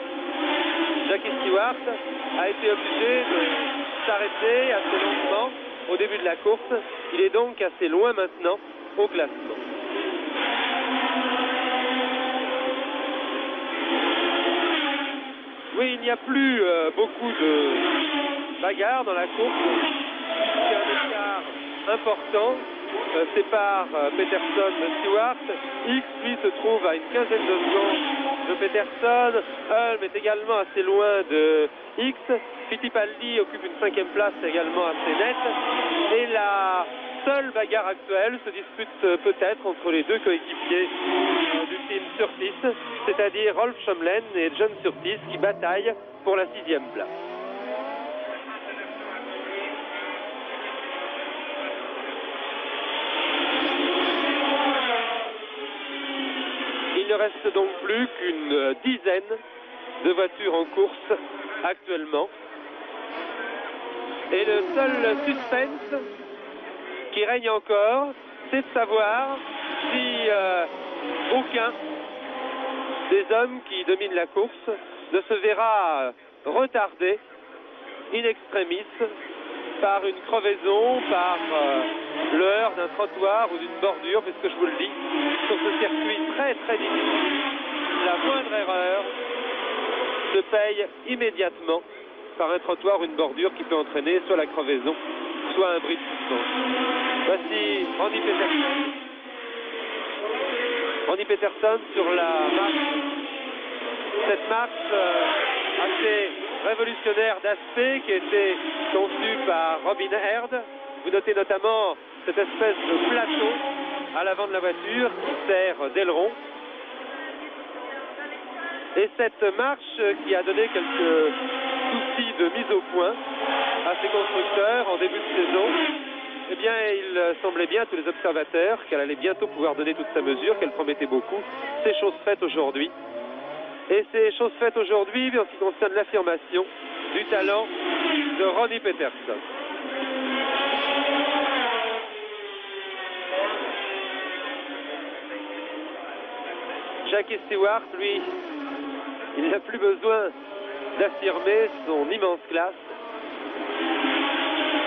Jackie Stewart, a été obligé de s'arrêter assez longuement au début de la course. Il est donc assez loin maintenant au classement. Oui, il n'y a plus beaucoup de bagarres dans la course. Il y a un écart important sépare Peterson de Stewart. X, lui, se trouve à une quinzaine de secondes de Peterson. Ulm est également assez loin de X. Fittipaldi occupe une 5e place également assez nette. Et la seule bagarre actuelle se dispute peut-être entre les deux coéquipiers du team Surtees, c'est-à-dire Rolf Schomlen et John Surtees qui bataillent pour la 6e place. Il ne reste donc plus qu'une dizaine de voitures en course actuellement. Et le seul suspense qui règne encore, c'est de savoir si aucun des hommes qui dominent la course ne se verra retardé in extremis par une crevaison, par le heurt d'un trottoir ou d'une bordure, puisque je vous le dis, sur ce circuit très très difficile, la moindre erreur se paye immédiatement par un trottoir ou une bordure qui peut entraîner soit la crevaison, soit un bris de suspension. Voici Ronnie Peterson. Ronnie Peterson sur la marche. Cette marche assez révolutionnaire d'aspect qui a été conçue par Robin Herd. Vous notez notamment cette espèce de plateau à l'avant de la voiture qui sert d'aileron. Et cette marche qui a donné quelques soucis de mise au point à ses constructeurs en début de saison, eh bien, il semblait bien à tous les observateurs qu'elle allait bientôt pouvoir donner toute sa mesure, qu'elle promettait beaucoup. C'est chose faite aujourd'hui. Et c'est chose faite aujourd'hui en ce qui concerne l'affirmation du talent de Ronnie Peterson. Jackie Stewart, lui, il n'a plus besoin d'affirmer son immense classe.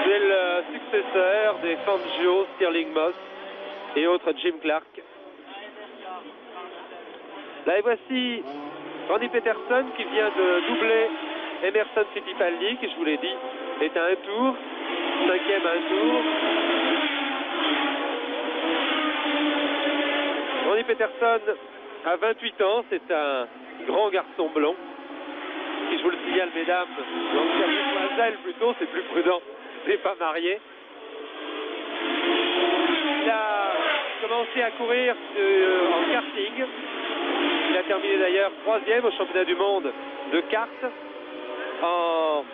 C'est le successeur des Fangio, Stirling Moss et autres Jim Clark. Là, et voici Ronnie Peterson qui vient de doubler Emerson Fittipaldi, qui, je vous l'ai dit, est à un tour, 5e à un tour. Ronnie Peterson a 28 ans, c'est un grand garçon blond, qui, je vous le signale, mesdames, mademoiselle plutôt, c'est plus prudent, n'est pas marié. Il a commencé à courir en karting. Il a terminé d'ailleurs 3e au championnat du monde de kart en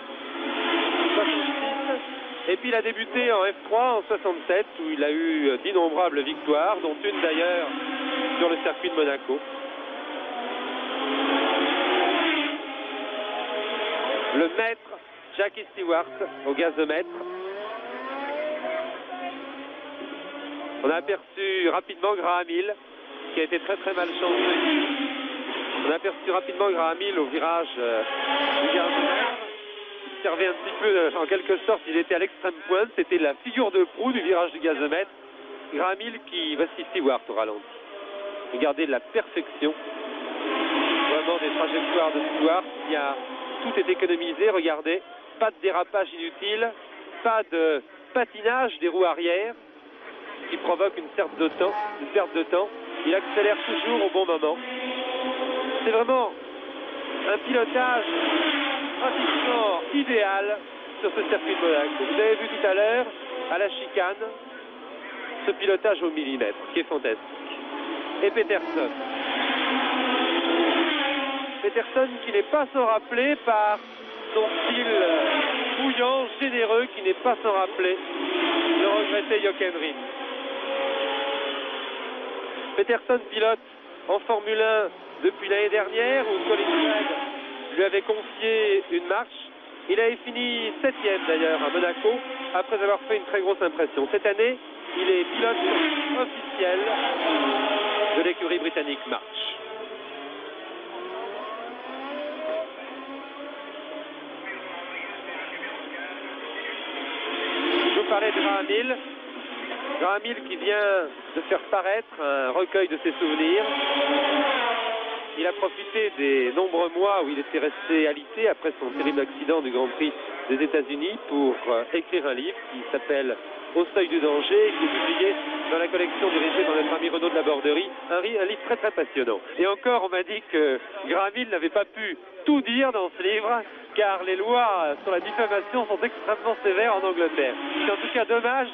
66. Et puis il a débuté en F3 en 67 où il a eu d'innombrables victoires, dont une d'ailleurs sur le circuit de Monaco. Le maître Jackie Stewart au gazomètre. On a aperçu rapidement Graham Hill qui a été très très malchanceux On a aperçu rapidement Graham Hill au virage du gazomètre. Il servait un petit peu, en quelque sorte, il était à l'extrême pointe. C'était la figure de proue du virage du gazomètre. Graham Hill qui va s'y Stewart au ralenti. Regardez la perfection. Vraiment des trajectoires de Stewart. Tout est économisé, regardez. Pas de dérapage inutile, pas de patinage des roues arrière qui provoque une perte de temps. Il accélère toujours au bon moment. C'est vraiment un pilotage pratiquement idéal sur ce circuit de Monaco. Vous avez vu tout à l'heure, à la chicane, ce pilotage au millimètre qui est fantastique. Et Peterson. Peterson qui n'est pas sans rappeler par son style bouillant, généreux, qui n'est pas sans rappeler le regretté Jochen Rindt. Peterson pilote en Formule 1 depuis l'année dernière où Colin Craig lui avait confié une marche. Il avait fini 7e d'ailleurs à Monaco après avoir fait une très grosse impression. Cette année, il est pilote officiel de l'écurie britannique March. Je vous parlais de Graham Hill. Graham Hill qui vient de faire paraître un recueil de ses souvenirs. Il a profité des nombreux mois où il était resté alité après son terrible accident du Grand Prix des États-Unis pour écrire un livre qui s'appelle Au seuil du danger et qui est publié dans la collection dirigée par notre ami Renaud de la Borderie. Un livre très très passionnant. Et encore, on m'a dit que Graham Hill n'avait pas pu tout dire dans ce livre car les lois sur la diffamation sont extrêmement sévères en Angleterre. C'est en tout cas dommage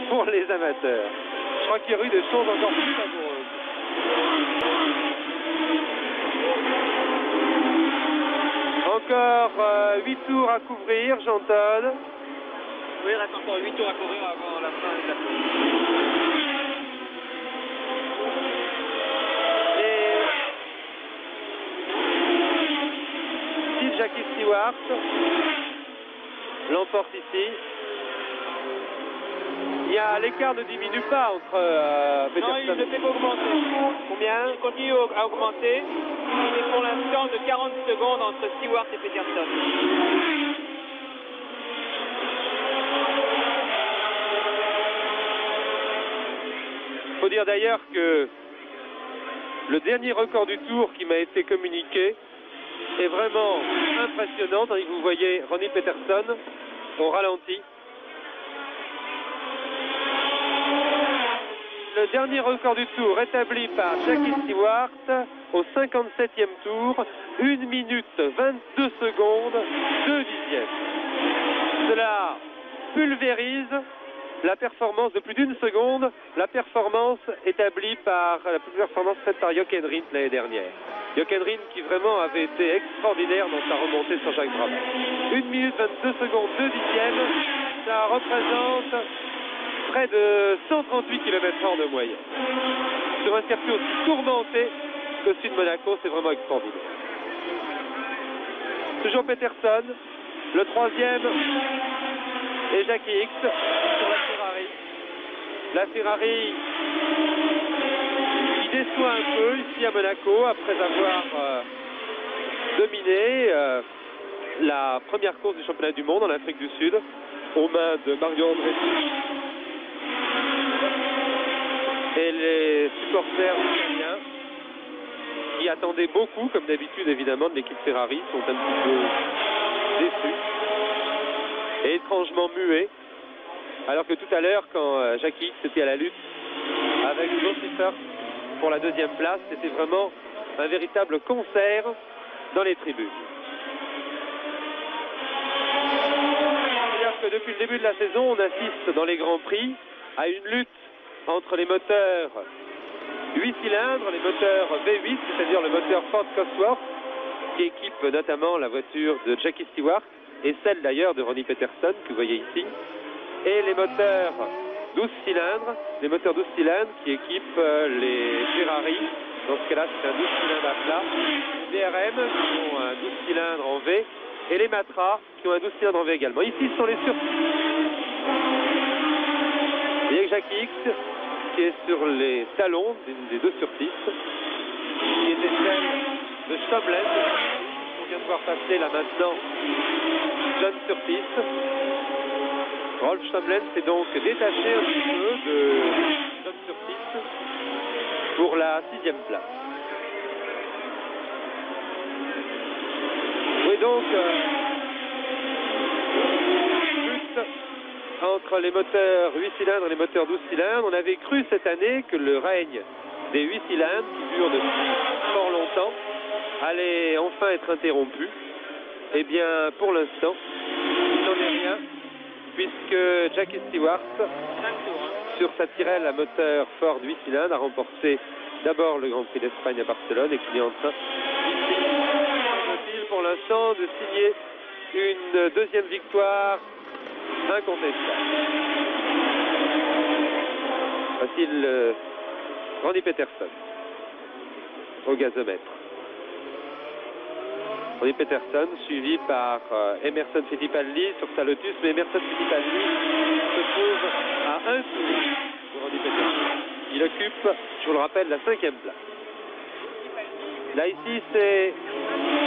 pour les amateurs. Je crois qu'il y aurait eu des choses encore plus savoureuses. Encore 8 tours à couvrir, j'entends. Oui, il reste encore 8 tours à courir avant la fin de la course. Et si Jackie Stewart l'emporte ici, l'écart ne diminue pas entre Peterson. Non, il ne fait qu'augmenter. Combien? Il continue à augmenter. Il est pour l'instant de 40 secondes entre Stewart et Peterson. Il faut dire d'ailleurs que le dernier record du tour qui m'a été communiqué est vraiment impressionnant, tandis que vous voyez Ronnie Peterson au ralenti. Le dernier record du tour établi par Jackie Stewart au 57e tour, 1 minute 22 secondes, 2 dixièmes. Cela pulvérise la performance de plus d'une seconde, la performance établie par la performance faite par Jochen Rindt l'année dernière. Jochen Rindt qui vraiment avait été extraordinaire dans sa remontée sur Jacques Brabant. 1 minute 22 secondes, 2 dixièmes, ça représente près de 138 km/h de moyenne. Sur un circuit aussi tourmenté que celui de Monaco, c'est vraiment extraordinaire. Toujours Peterson, le troisième et Jackie Hicks sur la Ferrari. La Ferrari qui déçoit un peu ici à Monaco après avoir dominé la première course du championnat du monde en Afrique du Sud aux mains de Mario Andretti. Et les supporters italiens qui attendaient beaucoup, comme d'habitude évidemment, de l'équipe Ferrari, sont un petit peu déçus et étrangement muets. Alors que tout à l'heure, quand Jackie Hicks était à la lutte avec Joe Seifert pour la deuxième place, c'était vraiment un véritable concert dans les tribunes. C'est-à-dire que depuis le début de la saison, on assiste dans les Grands Prix à une lutte entre les moteurs 8 cylindres, les moteurs V8, c'est-à-dire le moteur Ford Cosworth, qui équipe notamment la voiture de Jackie Stewart, et celle d'ailleurs de Ronnie Peterson, que vous voyez ici, et les moteurs 12 cylindres, qui équipent les Ferrari, dans ce cas-là c'est un 12 cylindres à plat, les BRM qui ont un 12 cylindres en V, et les Matra qui ont un 12 cylindres en V également. Ici ce sont les surpistes. Vous voyez que Jackie Hicks qui est sur les talons d'une des deux surpistes, qui était celle de Stomlen. On vient de voir passer là maintenant John Surtees. Rolf Stomlen s'est donc détaché un petit peu de John Surtees pour la 6e place. Oui, donc lutte entre les moteurs 8 cylindres et les moteurs 12 cylindres. On avait cru cette année que le règne des 8 cylindres, qui dure depuis fort longtemps, allait enfin être interrompu. Eh bien, pour l'instant, il n'en est rien, puisque Jackie Stewart, sur sa Tyrrell à moteur Ford 8 cylindres, a remporté d'abord le Grand Prix d'Espagne à Barcelone et qu'il est en train, pour l'instant, de signer une deuxième victoire incontestable. Voici Randy Peterson au gazomètre. Randy Peterson suivi par Emerson Fittipaldi sur sa Lotus, mais Emerson Fittipaldi se trouve à un tour de Randy Peterson. Il occupe, je vous le rappelle, la 5e place. Là ici c'est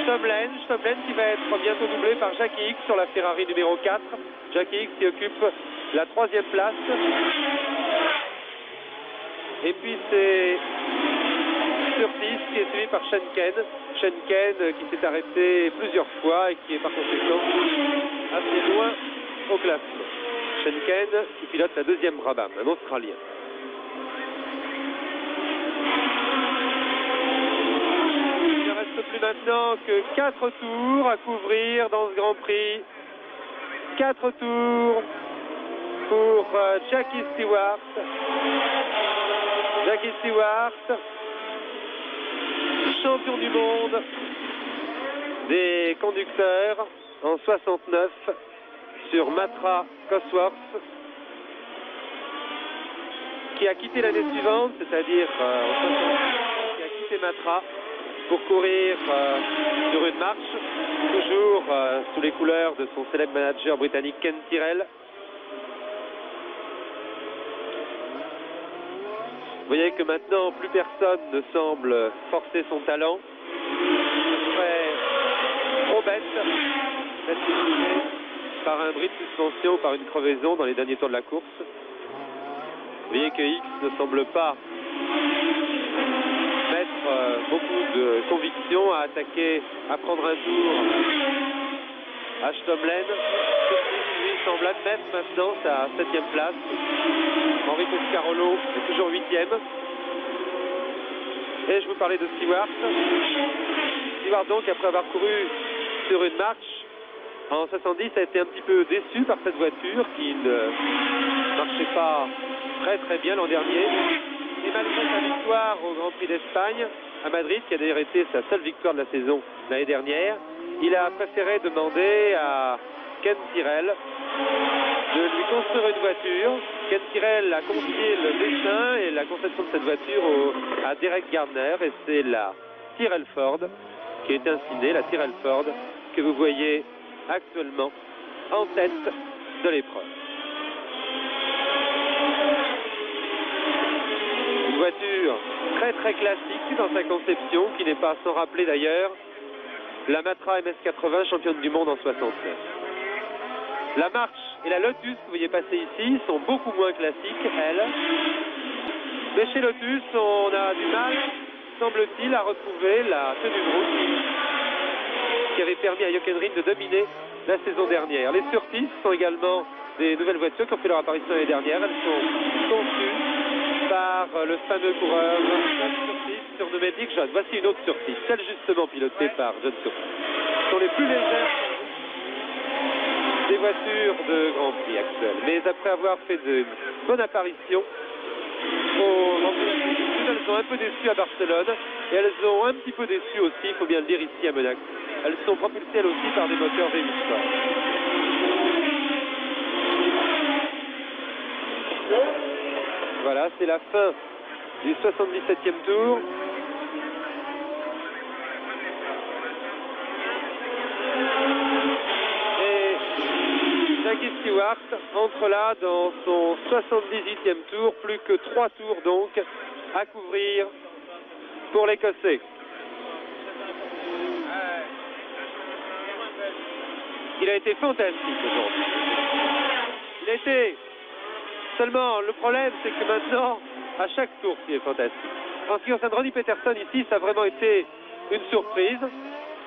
Stomlen qui va être bientôt doublé par Jackie Ickx sur la Ferrari numéro 4. Jackie Ickx qui occupe la 3e place. Et puis c'est Surtees qui est suivi par Schenken qui s'est arrêté plusieurs fois et qui est par conséquent assez loin au classement. Schenken qui pilote la 2e Brabham, un Australien. Il ne reste plus maintenant que 4 tours à couvrir dans ce Grand Prix. 4 tours pour Jackie Stewart. Jackie Stewart, champion du monde des conducteurs en 69 sur Matra Cosworth, qui a quitté l'année suivante, c'est-à-dire en 69, qui a quitté Matra pour courir sur une marche, toujours sous les couleurs de son célèbre manager britannique Ken Tyrrell. Vous voyez que maintenant, plus personne ne semble forcer son talent. Ce serait trop bête d'être touché par un bris de suspension ou par une crevaison dans les derniers tours de la course. Vous voyez que Ickx ne semble pas mettre beaucoup de conviction à attaquer, à prendre un tour à Stomlen. Lui semble admettre maintenant sa 7e place. Henri Pescarolo est toujours 8e. Et je vous parlais de Stewart. Stewart donc, après avoir couru sur une marche en 70, a été un petit peu déçu par cette voiture qui ne marchait pas très bien l'an dernier. Et malgré sa victoire au Grand Prix d'Espagne à Madrid, qui a d'ailleurs été sa seule victoire de la saison l'année dernière, il a préféré demander à Ken Tyrrell de lui construire une voiture. Ken Tyrrell a confié le dessin et la conception de cette voiture à Derek Gardner, et c'est la Tyrrell Ford qui est ainsi née, la Tyrrell Ford que vous voyez actuellement en tête de l'épreuve. Une voiture très classique dans sa conception, qui n'est pas sans rappeler d'ailleurs la Matra MS80, championne du monde en 69. La marche et la Lotus que vous voyez passer ici sont beaucoup moins classiques, elles. Mais chez Lotus, on a du mal, semble-t-il, à retrouver la tenue de route qui avait permis à Jochen Rindt de dominer la saison dernière. Les Surtees sont également des nouvelles voitures qui ont fait leur apparition l'année dernière. Elles sont conçues par le fameux coureur John Surtees, surnommé Big John. Voici une autre Surtees, celle justement pilotée par John Surtees. Ce sont les plus légères des voitures de Grand Prix actuelles. Mais après avoir fait de bonnes apparitions au Grand Prix, elles sont un peu déçues à Barcelone et elles ont un petit peu déçu aussi, il faut bien le dire, ici à Monaco. Elles sont propulsées elles aussi par des moteurs V8 Sport. Voilà, c'est la fin du 77e tour. Jackie Stewart entre là dans son 78e tour, plus que 3 tours donc à couvrir pour l'Écossais. Il a été fantastique aujourd'hui. Il a été... Seulement, le problème, c'est que maintenant, à chaque tour, il est fantastique. En ce qui concerne Ronnie Peterson, ici, ça a vraiment été une surprise.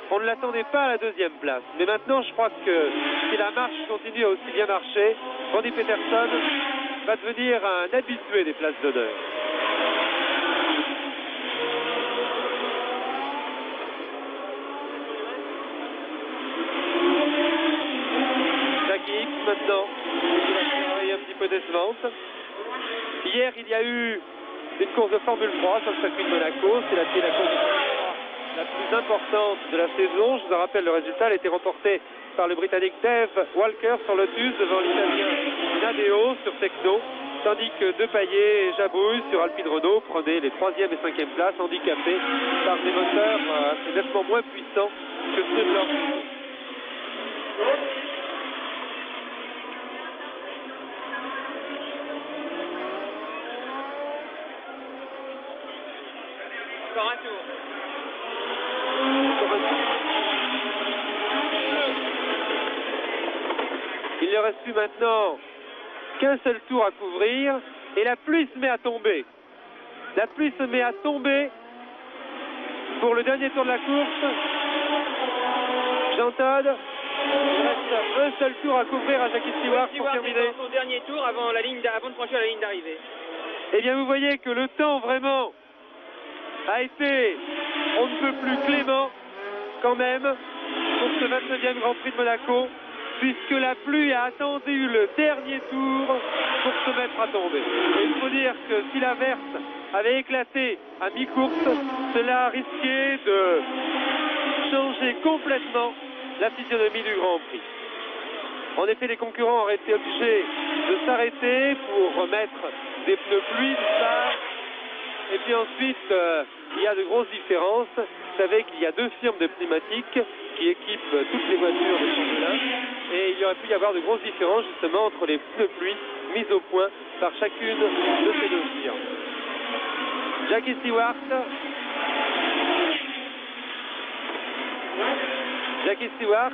On ne l'attendait pas à la deuxième place. Mais maintenant, je crois que si la marche continue à aussi bien marcher, Ronnie Peterson va devenir un habitué des places d'honneur. Jackie Hicks maintenant, qui va travailler un petit peu décevante. Hier, il y a eu une course de Formule 3 sur le circuit de Monaco. C'est la course de Formule 3 la plus importante de la saison. Je vous en rappelle le résultat. Elle a été remportée par le Britannique Dave Walker sur Lotus devant l'Italien Nadeo sur Tecno, tandis que Depailler et Jabouille sur Alpine Renault prenaient les 3e et 5e places, handicapés par des moteurs nettement moins puissants que ceux de leur Encore un tour. Il ne reste plus maintenant qu'un seul tour à couvrir et la pluie se met à tomber. La pluie se met à tomber pour le dernier tour de la course. Jean-Todd, il reste un seul tour à couvrir à Jackie Stewart pour terminer. Son dernier tour avant de franchir la ligne d'arrivée. Eh bien, vous voyez que le temps vraiment a été, on ne peut plus clément quand même pour ce 29e Grand Prix de Monaco, puisque la pluie a attendu le dernier tour pour se mettre à tomber. Et il faut dire que si la verse avait éclaté à mi-course, cela risquait de changer complètement la physionomie du Grand Prix. En effet, les concurrents auraient été obligés de s'arrêter pour remettre des pneus pluie, du phare. Et puis ensuite, il y a de grosses différences. Vous savez qu'il y a 2 firmes de pneumatiques qui équipent toutes les voitures de Formule 1. Et il y aurait pu y avoir de grosses différences justement entre les pneus pluie mis au point par chacune de ces 2 firmes. Jackie Stewart. Jackie Stewart,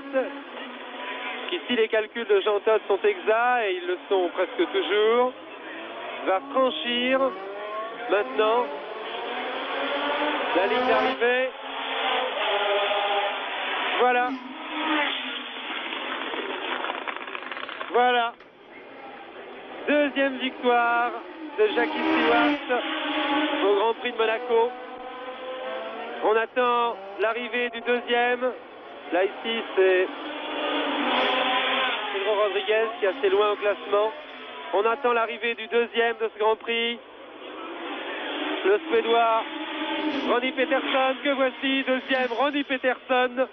qui si les calculs de Jean-Todt sont exacts, et ils le sont presque toujours, va franchir maintenant la ligne d'arrivée. Voilà. Voilà. Deuxième victoire de Jackie Stewart au Grand Prix de Monaco. On attend l'arrivée du deuxième. Là ici c'est Pedro Rodriguez qui est assez loin au classement. On attend l'arrivée du deuxième de ce Grand Prix. Le Suédois Ronnie Peterson, que voici, deuxième Ronnie Peterson.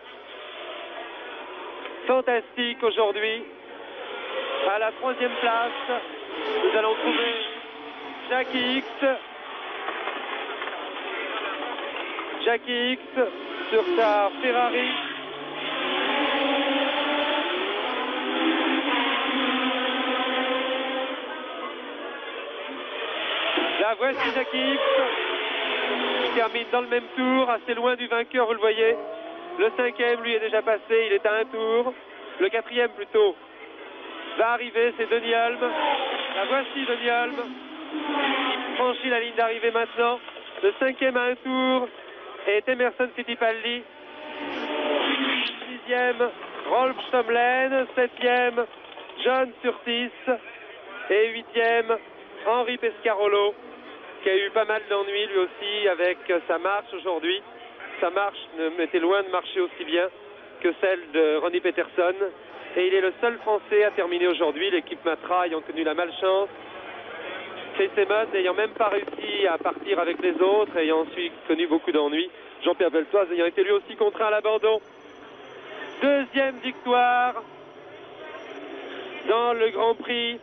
Fantastique aujourd'hui. À la 3e place, nous allons trouver Jackie Hicks. Jackie Hicks sur sa Ferrari. Là voici Jackie Hicks qui termine dans le même tour, assez loin du vainqueur, vous le voyez. Le 5e lui est déjà passé, il est à un tour. Le 4e plutôt va arriver, c'est Denny Hulme. La voici Denny Hulme qui franchit la ligne d'arrivée maintenant. Le 5e à un tour est Emerson Fittipaldi. 6e Rolf Stomlen. 7e John Surtees. Et 8e Henri Pescarolo, qui a eu pas mal d'ennuis lui aussi avec sa marche aujourd'hui. Sa marche était loin de marcher aussi bien que celle de Ronnie Peterson. Et il est le seul Français à terminer aujourd'hui. L'équipe Matra ayant connu la malchance. Chris Simon n'ayant même pas réussi à partir avec les autres, ayant ensuite connu beaucoup d'ennuis. Jean-Pierre Beltoise ayant été lui aussi contraint à l'abandon. Deuxième victoire dans le Grand Prix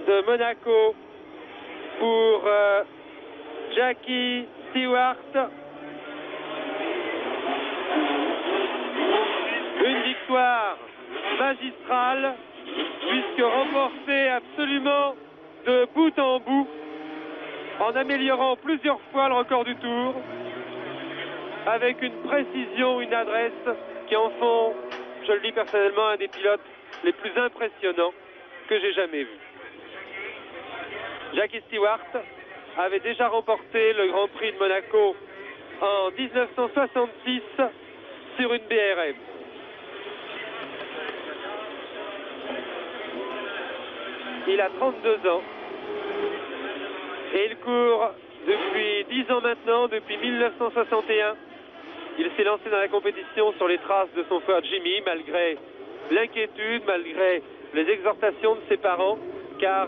de Monaco pour Jackie Stewart. Une victoire magistrale, puisque remportée absolument de bout en bout, en améliorant plusieurs fois le record du tour, avec une précision, une adresse qui en font, je le dis personnellement, un des pilotes les plus impressionnants que j'ai jamais vu. Jackie Stewart avait déjà remporté le Grand Prix de Monaco en 1966 sur une BRM. Il a 32 ans et il court depuis 10 ans maintenant, depuis 1961. Il s'est lancé dans la compétition sur les traces de son frère Jimmy, malgré l'inquiétude, malgré les exhortations de ses parents, car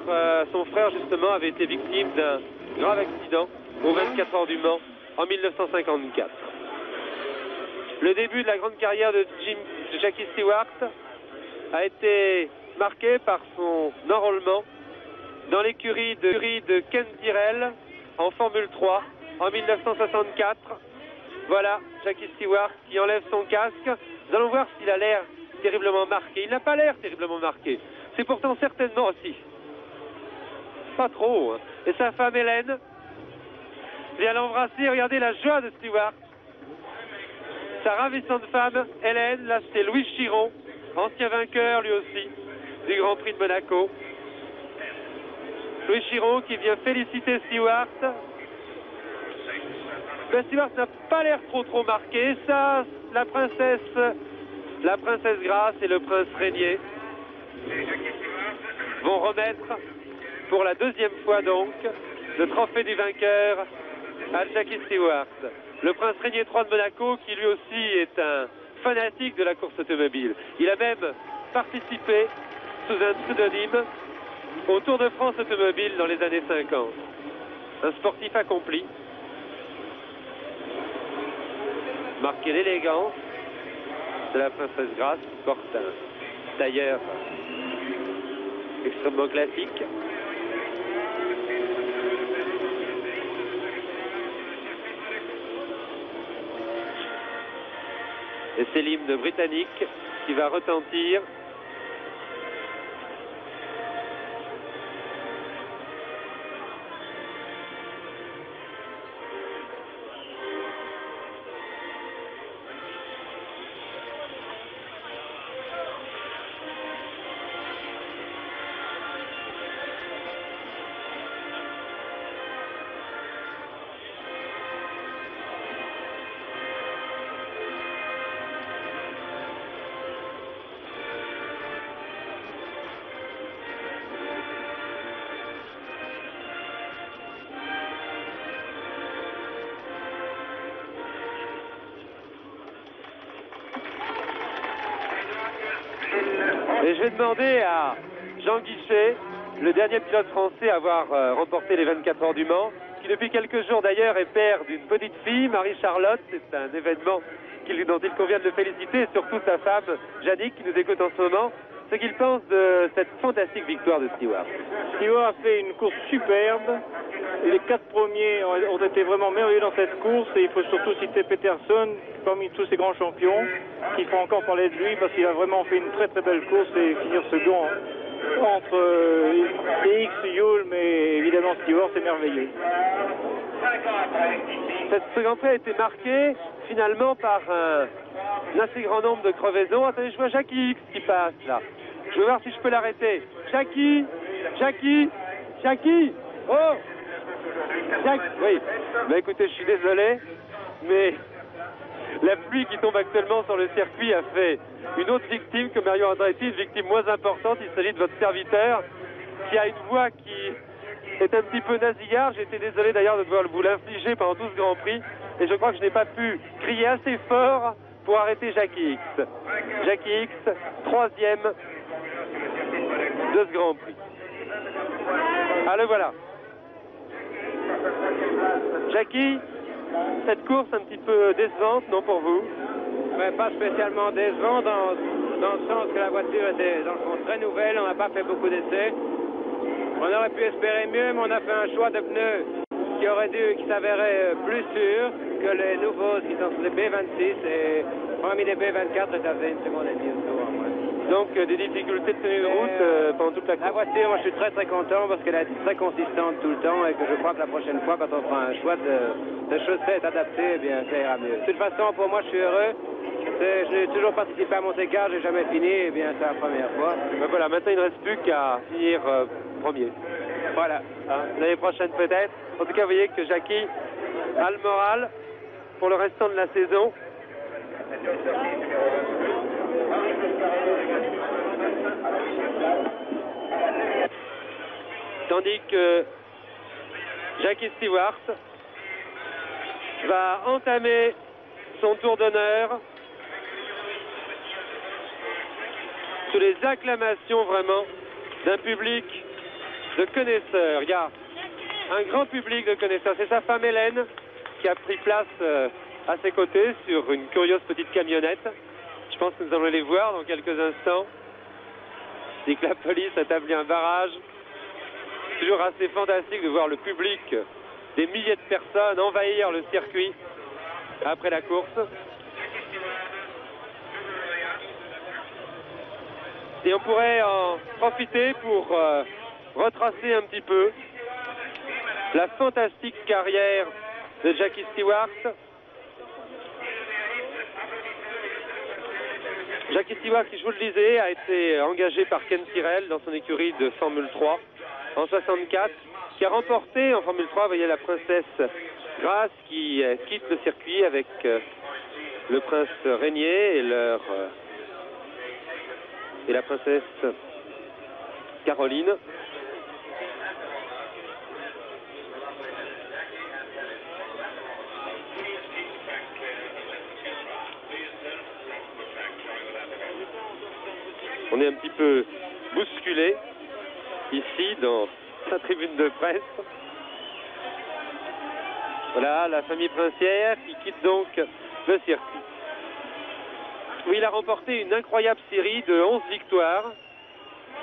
son frère justement avait été victime d'un grave accident aux 24 heures du Mans en 1954. Le début de la grande carrière de Jackie Stewart a été marqué par son enrôlement dans l'écurie de Ken Tyrrell en Formule 3 en 1964. Voilà Jackie Stewart qui enlève son casque. Nous allons voir s'il a l'air terriblement marqué. Il n'a pas l'air terriblement marqué. C'est pourtant certainement aussi. Pas trop. Hein. Et sa femme Hélène vient l'embrasser. Regardez la joie de Stewart. Sa ravissante femme Hélène, là c'est Louis Chiron, ancien vainqueur lui aussi du Grand Prix de Monaco. Louis Chiron qui vient féliciter Stewart. Mais Stewart n'a pas l'air trop marqué. Ça, la princesse Grace et le prince Régnier vont remettre pour la deuxième fois donc le trophée du vainqueur à Jackie Stewart. Le prince Régnier III de Monaco qui lui aussi est un fanatique de la course automobile. Il a même participé sous un pseudonyme au Tour de France automobile dans les années 50. Un sportif accompli. Marqué l'élégance de la princesse Grace qui porte un tailleur extrêmement classique. Et c'est l'hymne britannique qui va retentir. Et je vais demander à Jean Guichet, le dernier pilote français à avoir remporté les 24 heures du Mans, qui depuis quelques jours d'ailleurs est père d'une petite fille, Marie-Charlotte. C'est un événement dont il convient de le féliciter, et surtout sa femme, Jannick, qui nous écoute en ce moment, ce qu'il pense de cette fantastique victoire de Stewart. Stewart a fait une course superbe. Les 4 premiers ont été vraiment merveilleux dans cette course, et il faut surtout citer Peterson parmi tous ces grands champions qui font encore parler de lui parce qu'il a vraiment fait une très belle course et finir second entre X, Yule, mais évidemment Stewart, c'est merveilleux. Ce Grand Prix a été marqué finalement par un assez grand nombre de crevaisons. Attendez, je vois Jackie X qui passe là. Je vais voir si je peux l'arrêter. Jackie, oh, Jackie, oui. Ben écoutez, je suis désolé, mais la pluie qui tombe actuellement sur le circuit a fait une autre victime que Mario Andretti, une victime moins importante. Il s'agit de votre serviteur qui a une voix qui est un petit peu nasillarde. J'ai été désolé d'ailleurs de devoir vous l'infliger pendant tout ce Grand Prix, et je crois que je n'ai pas pu crier assez fort pour arrêter Jackie X. Jackie X, 3e de ce Grand Prix. Ah, le voilà. Jackie, cette course un petit peu décevante, non, pour vous? Mais pas spécialement décevant dans le sens que la voiture était dans le fond très nouvelle, on n'a pas fait beaucoup d'essais. On aurait pu espérer mieux, mais on a fait un choix de pneus qui s'avérait plus sûr que les nouveaux qui sont sur les B26, et parmi les B24, ça faisait une seconde et demie au tour en moins. Donc des difficultés de tenue de route pendant toute la course. La voiture, moi je suis très content parce qu'elle est très consistante tout le temps, et que je crois que la prochaine fois, quand on fera un choix de chaussettes adaptées, eh bien ça ira mieux. De toute façon, pour moi, je suis heureux Je n'ai toujours participé à Monte-Carlo, j'ai jamais fini, et bien c'est la première fois. Ben voilà, maintenant il ne reste plus qu'à finir premier. Voilà. Hein, l'année prochaine peut-être. En tout cas, vous voyez que Jackie a le moral pour le restant de la saison. Tandis que Jackie Stewart va entamer son tour d'honneur sous les acclamations vraiment d'un public de connaisseurs. Il y a un grand public de connaisseurs. C'est sa femme Hélène qui a pris place à ses côtés sur une curieuse petite camionnette. Je pense que nous allons les voir dans quelques instants. Dès que la police a établi un barrage. Toujours assez fantastique de voir le public, des milliers de personnes envahir le circuit après la course. Et on pourrait en profiter pour retracer un petit peu la fantastique carrière de Jackie Stewart. Jackie Stewart, qui je vous le disais, a été engagé par Ken Tyrrell dans son écurie de Formule 3 en 64, qui a remporté en Formule 3, vous voyez la princesse Grace qui quitte le circuit avec le prince Régnier et la princesse Caroline. On est un petit peu bousculé ici dans sa tribune de presse. Voilà la famille princière qui quitte donc le circuit. Où il a remporté une incroyable série de 11 victoires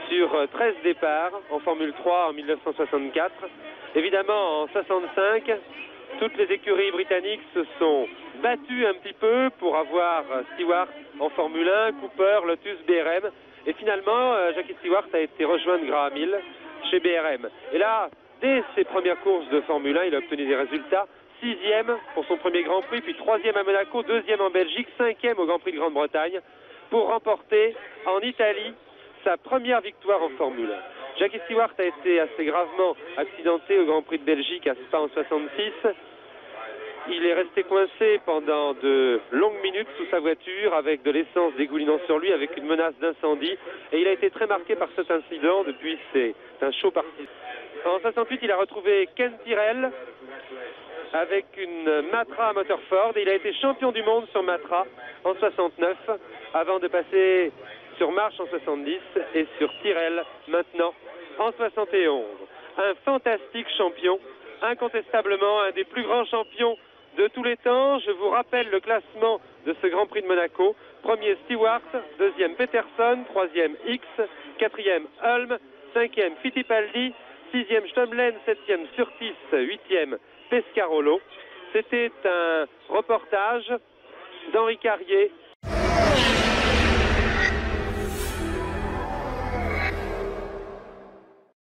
sur 13 départs en Formule 3 en 1964. Évidemment, en 65, toutes les écuries britanniques se sont battues un petit peu pour avoir Stewart en Formule 1, Cooper, Lotus, BRM. Et finalement, Jackie Stewart a été rejoint de Graham Hill chez BRM. Et là, dès ses premières courses de Formule 1, il a obtenu des résultats. 6e pour son premier Grand Prix, puis 3e à Monaco, 2e en Belgique, 5e au Grand Prix de Grande-Bretagne, pour remporter en Italie sa première victoire en Formule 1. Jackie Stewart a été assez gravement accidenté au Grand Prix de Belgique à Spa en 66. Il est resté coincé pendant de longues minutes sous sa voiture avec de l'essence dégoulinant sur lui, avec une menace d'incendie. Et il a été très marqué par cet incident. Depuis, c'est un show parti. En 68, il a retrouvé Ken Tyrrell avec une Matra à moteur Ford. Et il a été champion du monde sur Matra en 69, avant de passer sur March en 70 et sur Tyrrell maintenant en 71. Un fantastique champion, incontestablement un des plus grands champions de tous les temps. Je vous rappelle le classement de ce Grand Prix de Monaco. Premier Stewart, deuxième Peterson, troisième X, quatrième Hulme, cinquième Fittipaldi, sixième Stumlen, septième Surtees, huitième Pescarolo. C'était un reportage d'Henri Carrier